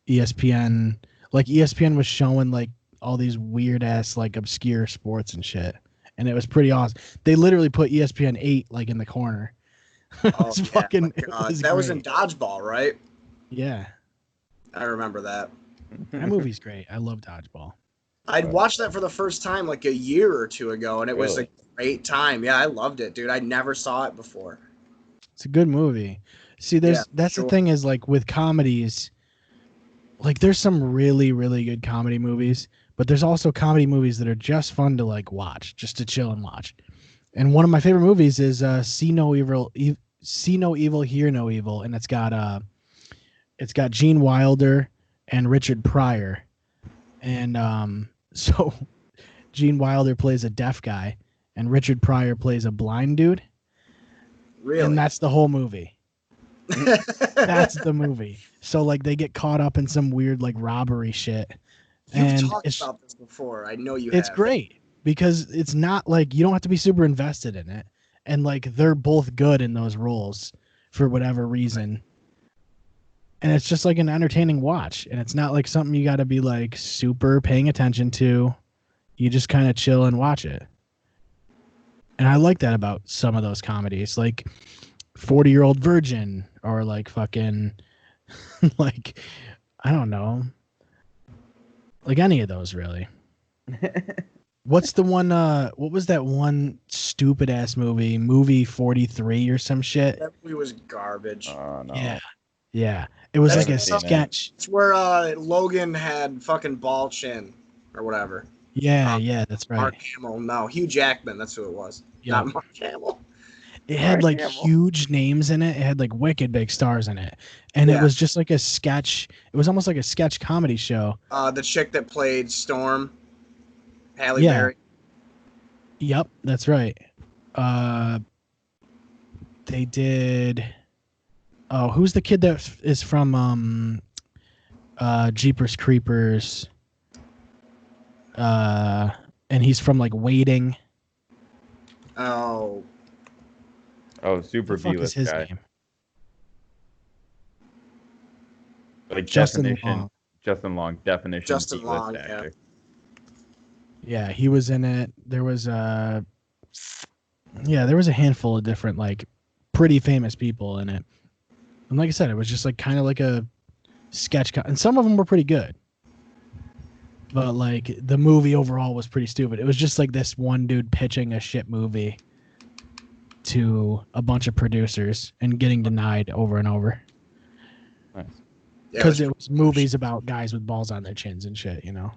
ESPN. Like ESPN was showing like all these weird ass like obscure sports and shit, and it was pretty awesome. They literally put ESPN 8 like in the corner. Oh, It's fucking. my It God. was That was in great. Dodgeball, right? Yeah, I remember that. that movie's great. I love Dodgeball. I'd watched that for the first time like a year or two ago, and it was a Really? great time. Yeah, I loved it, dude. I never saw it before. It's a good movie. See, Yeah, that's sure. the thing is like with comedies, like there's some really, really good comedy movies, but there's also comedy movies that are just fun to like watch, just to chill and watch. And one of my favorite movies is See No Evil, Hear No Evil, and it's got Gene Wilder and Richard Pryor, and so Gene Wilder plays a deaf guy, and Richard Pryor plays a blind dude, Really? and that's the whole movie. That's the movie. So like they get caught up in some weird like robbery shit. You've And talked it's about this before. I know you it's have. great because it's not like you don't have to be super invested in it. And like they're both good in those roles for whatever reason. And it's just like an entertaining watch. And it's not like something you gotta be like super paying attention to. You just kind of chill and watch it. And I like that about some of those comedies. Like 40-Year-Old Virgin or like fucking like I don't know, like any of those really. What's the one what was that one stupid ass movie 43 or some shit? That movie was garbage. Oh no. Yeah it was That's like a the- sketch. It's where Logan had fucking ball chin or whatever. Yeah that's right. Mark Hamill. No, Hugh Jackman. That's who it was. Yeah. Not Mark Hamill. It had Mark like Hamill. huge names in it. It had like wicked big stars in it. And Yeah. it was just like a sketch. It was almost like a sketch comedy show. The chick that played Storm, Halle Yeah. Berry. Yep, that's right. They did Oh, who's the kid that is from Jeepers Creepers? And he's from like Waiting. Oh, super What the fuck is B-list his guy. name? Like Justin definition. Long. Justin Long, definition Justin B-list Long, actor. Yeah, he was in it. There was there was a handful of different like pretty famous people in it. And like I said, it was just like kind of like a sketch and some of them were pretty good. But like the movie overall was pretty stupid. It was just like this one dude pitching a shit movie to a bunch of producers and getting denied over and over. Nice. Because it was movies about guys with balls on their chins and shit, you know.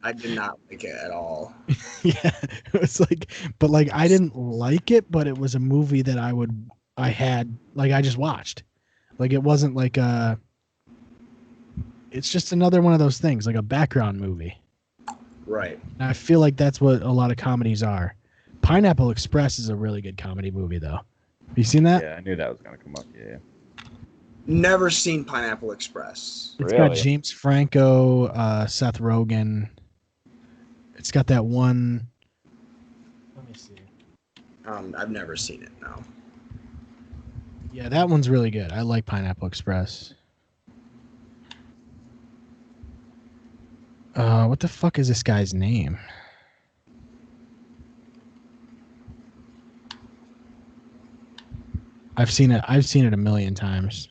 I did not like it at all. Yeah, it was like, but like I didn't like it, but it was a movie that I just watched. Like it wasn't like it's just another one of those things, like a background movie. Right. And I feel like that's what a lot of comedies are. Pineapple Express is a really good comedy movie, though. Have you seen that? Yeah, I knew that was gonna come up. Yeah. Never seen Pineapple Express. It's got Really? James Franco, Seth Rogen. It's got that one. Let me see. I've never seen it. No. Yeah, that one's really good. I like Pineapple Express. What the fuck is this guy's name? I've seen it a million times.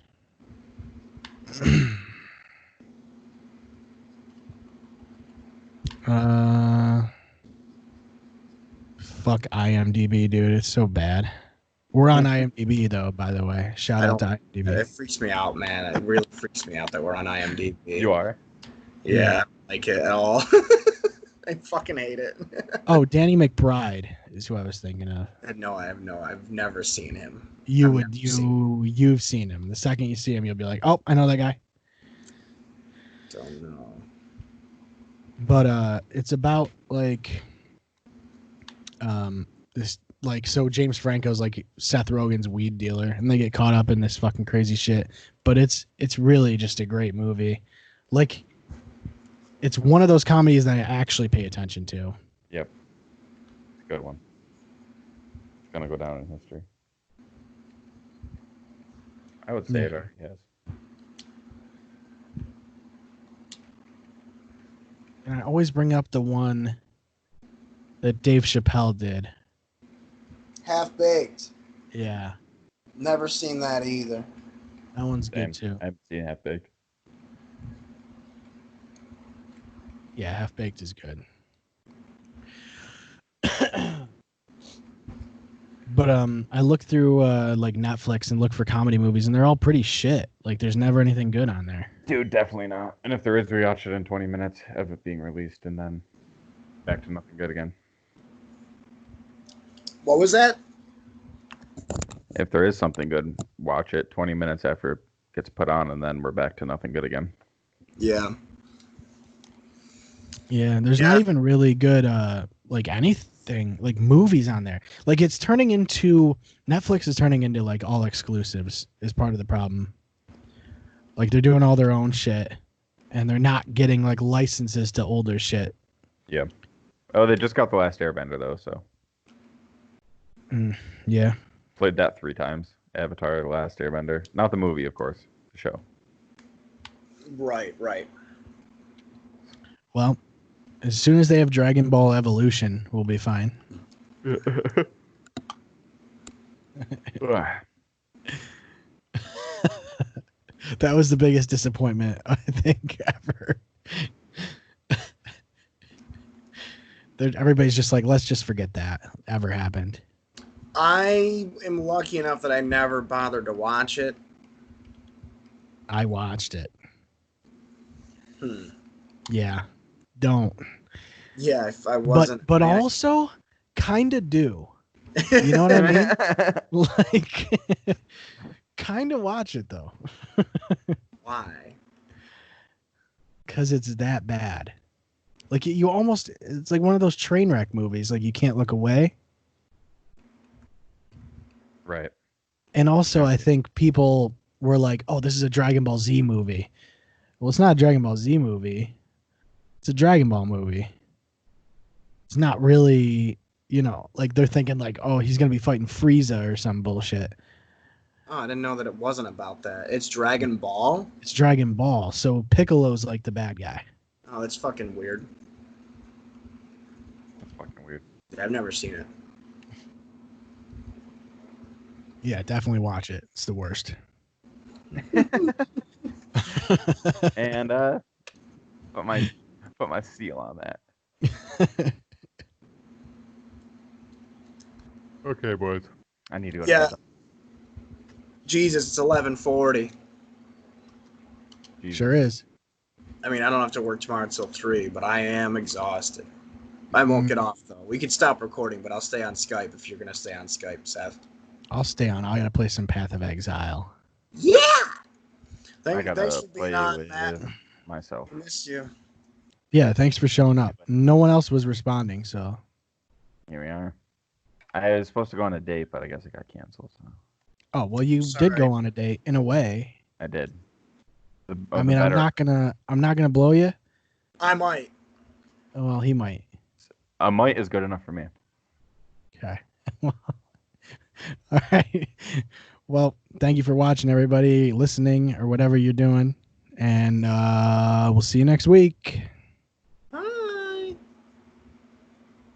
Fuck IMDb, dude. It's so bad. We're on IMDb though, by the way. Shout out to IMDb. It freaks me out, man. It really freaks me out that we're on IMDb. You are? Yeah, I don't like it at all. I fucking hate it. Oh, Danny McBride is who I was thinking of. I've never seen him. You've seen him. The second you see him, you'll be like, oh, I know that guy. Don't know. But it's about like this like so James Franco's like Seth Rogen's weed dealer and they get caught up in this fucking crazy shit. But it's really just a great movie. Like it's one of those comedies that I actually pay attention to. Yep. It's a good one. It's gonna go down in history. I would say it already has. And I always bring up the one that Dave Chappelle did. Half Baked. Yeah. Never seen that either. That one's Same. good too. I haven't seen Half Baked. Yeah, Half Baked is good. But I look through like Netflix and look for comedy movies and they're all pretty shit. Like there's never anything good on there. Dude, definitely not. And if there is, we watch it in 20 minutes of it being released and then back to nothing good again. What was that? If there is something good, watch it 20 minutes after it gets put on and then we're back to nothing good again. Yeah. Yeah, there's not even really good like anything like movies on there. Like it's turning into Netflix is turning into like all exclusives is part of the problem. Like they're doing all their own shit and they're not getting like licenses to older shit. Yeah. Oh, they just got The Last Airbender though, so. Yeah. Played that 3 times. Avatar, The Last Airbender. Not the movie, of course. The show. Right. Well, as soon as they have Dragon Ball Evolution, we'll be fine. That was the biggest disappointment, I think, ever. Everybody's just like, let's just forget that ever happened. I am lucky enough that I never bothered to watch it. I watched it. Hmm. Yeah. Don't. Yeah, if I wasn't. But also kind of do. You know what I mean? Like, kind of watch it though. Why? Because it's that bad. Like you almost, it's like one of those train wreck movies. Like you can't look away. Right. And also, I think people were like, "Oh, this is a Dragon Ball Z movie." Well, it's not a Dragon Ball Z movie. It's a Dragon Ball movie. It's not really, like they're thinking like, "Oh, he's gonna be fighting Frieza or some bullshit." Oh, I didn't know that it wasn't about that. It's Dragon Ball? It's Dragon Ball, so Piccolo's like the bad guy. Oh, that's fucking weird. That's fucking weird. I've never seen it. Yeah, definitely watch it. It's the worst. And put my seal on that. Okay, boys. I need to go. Yeah. To bed. Jesus, it's 11:40. Jesus. Sure is. I mean, I don't have to work tomorrow until 3, but I am exhausted. I won't get off, though. We could stop recording, but I'll stay on Skype if you're going to stay on Skype, Seth. I'll stay on. I gotta play some Path of Exile. Yeah! I Thanks gotta for being play on, with Matt. myself. I miss you. Yeah, thanks for showing up. No one else was responding, so. Here we are. I was supposed to go on a date, but I guess it got canceled. So. Oh well, you Sorry. did go on a date in a way. I did. I mean, I'm not gonna blow you. I might. Well, he might. A might is good enough for me. Okay. All right. Well, thank you for watching, everybody, listening, or whatever you're doing, and we'll see you next week.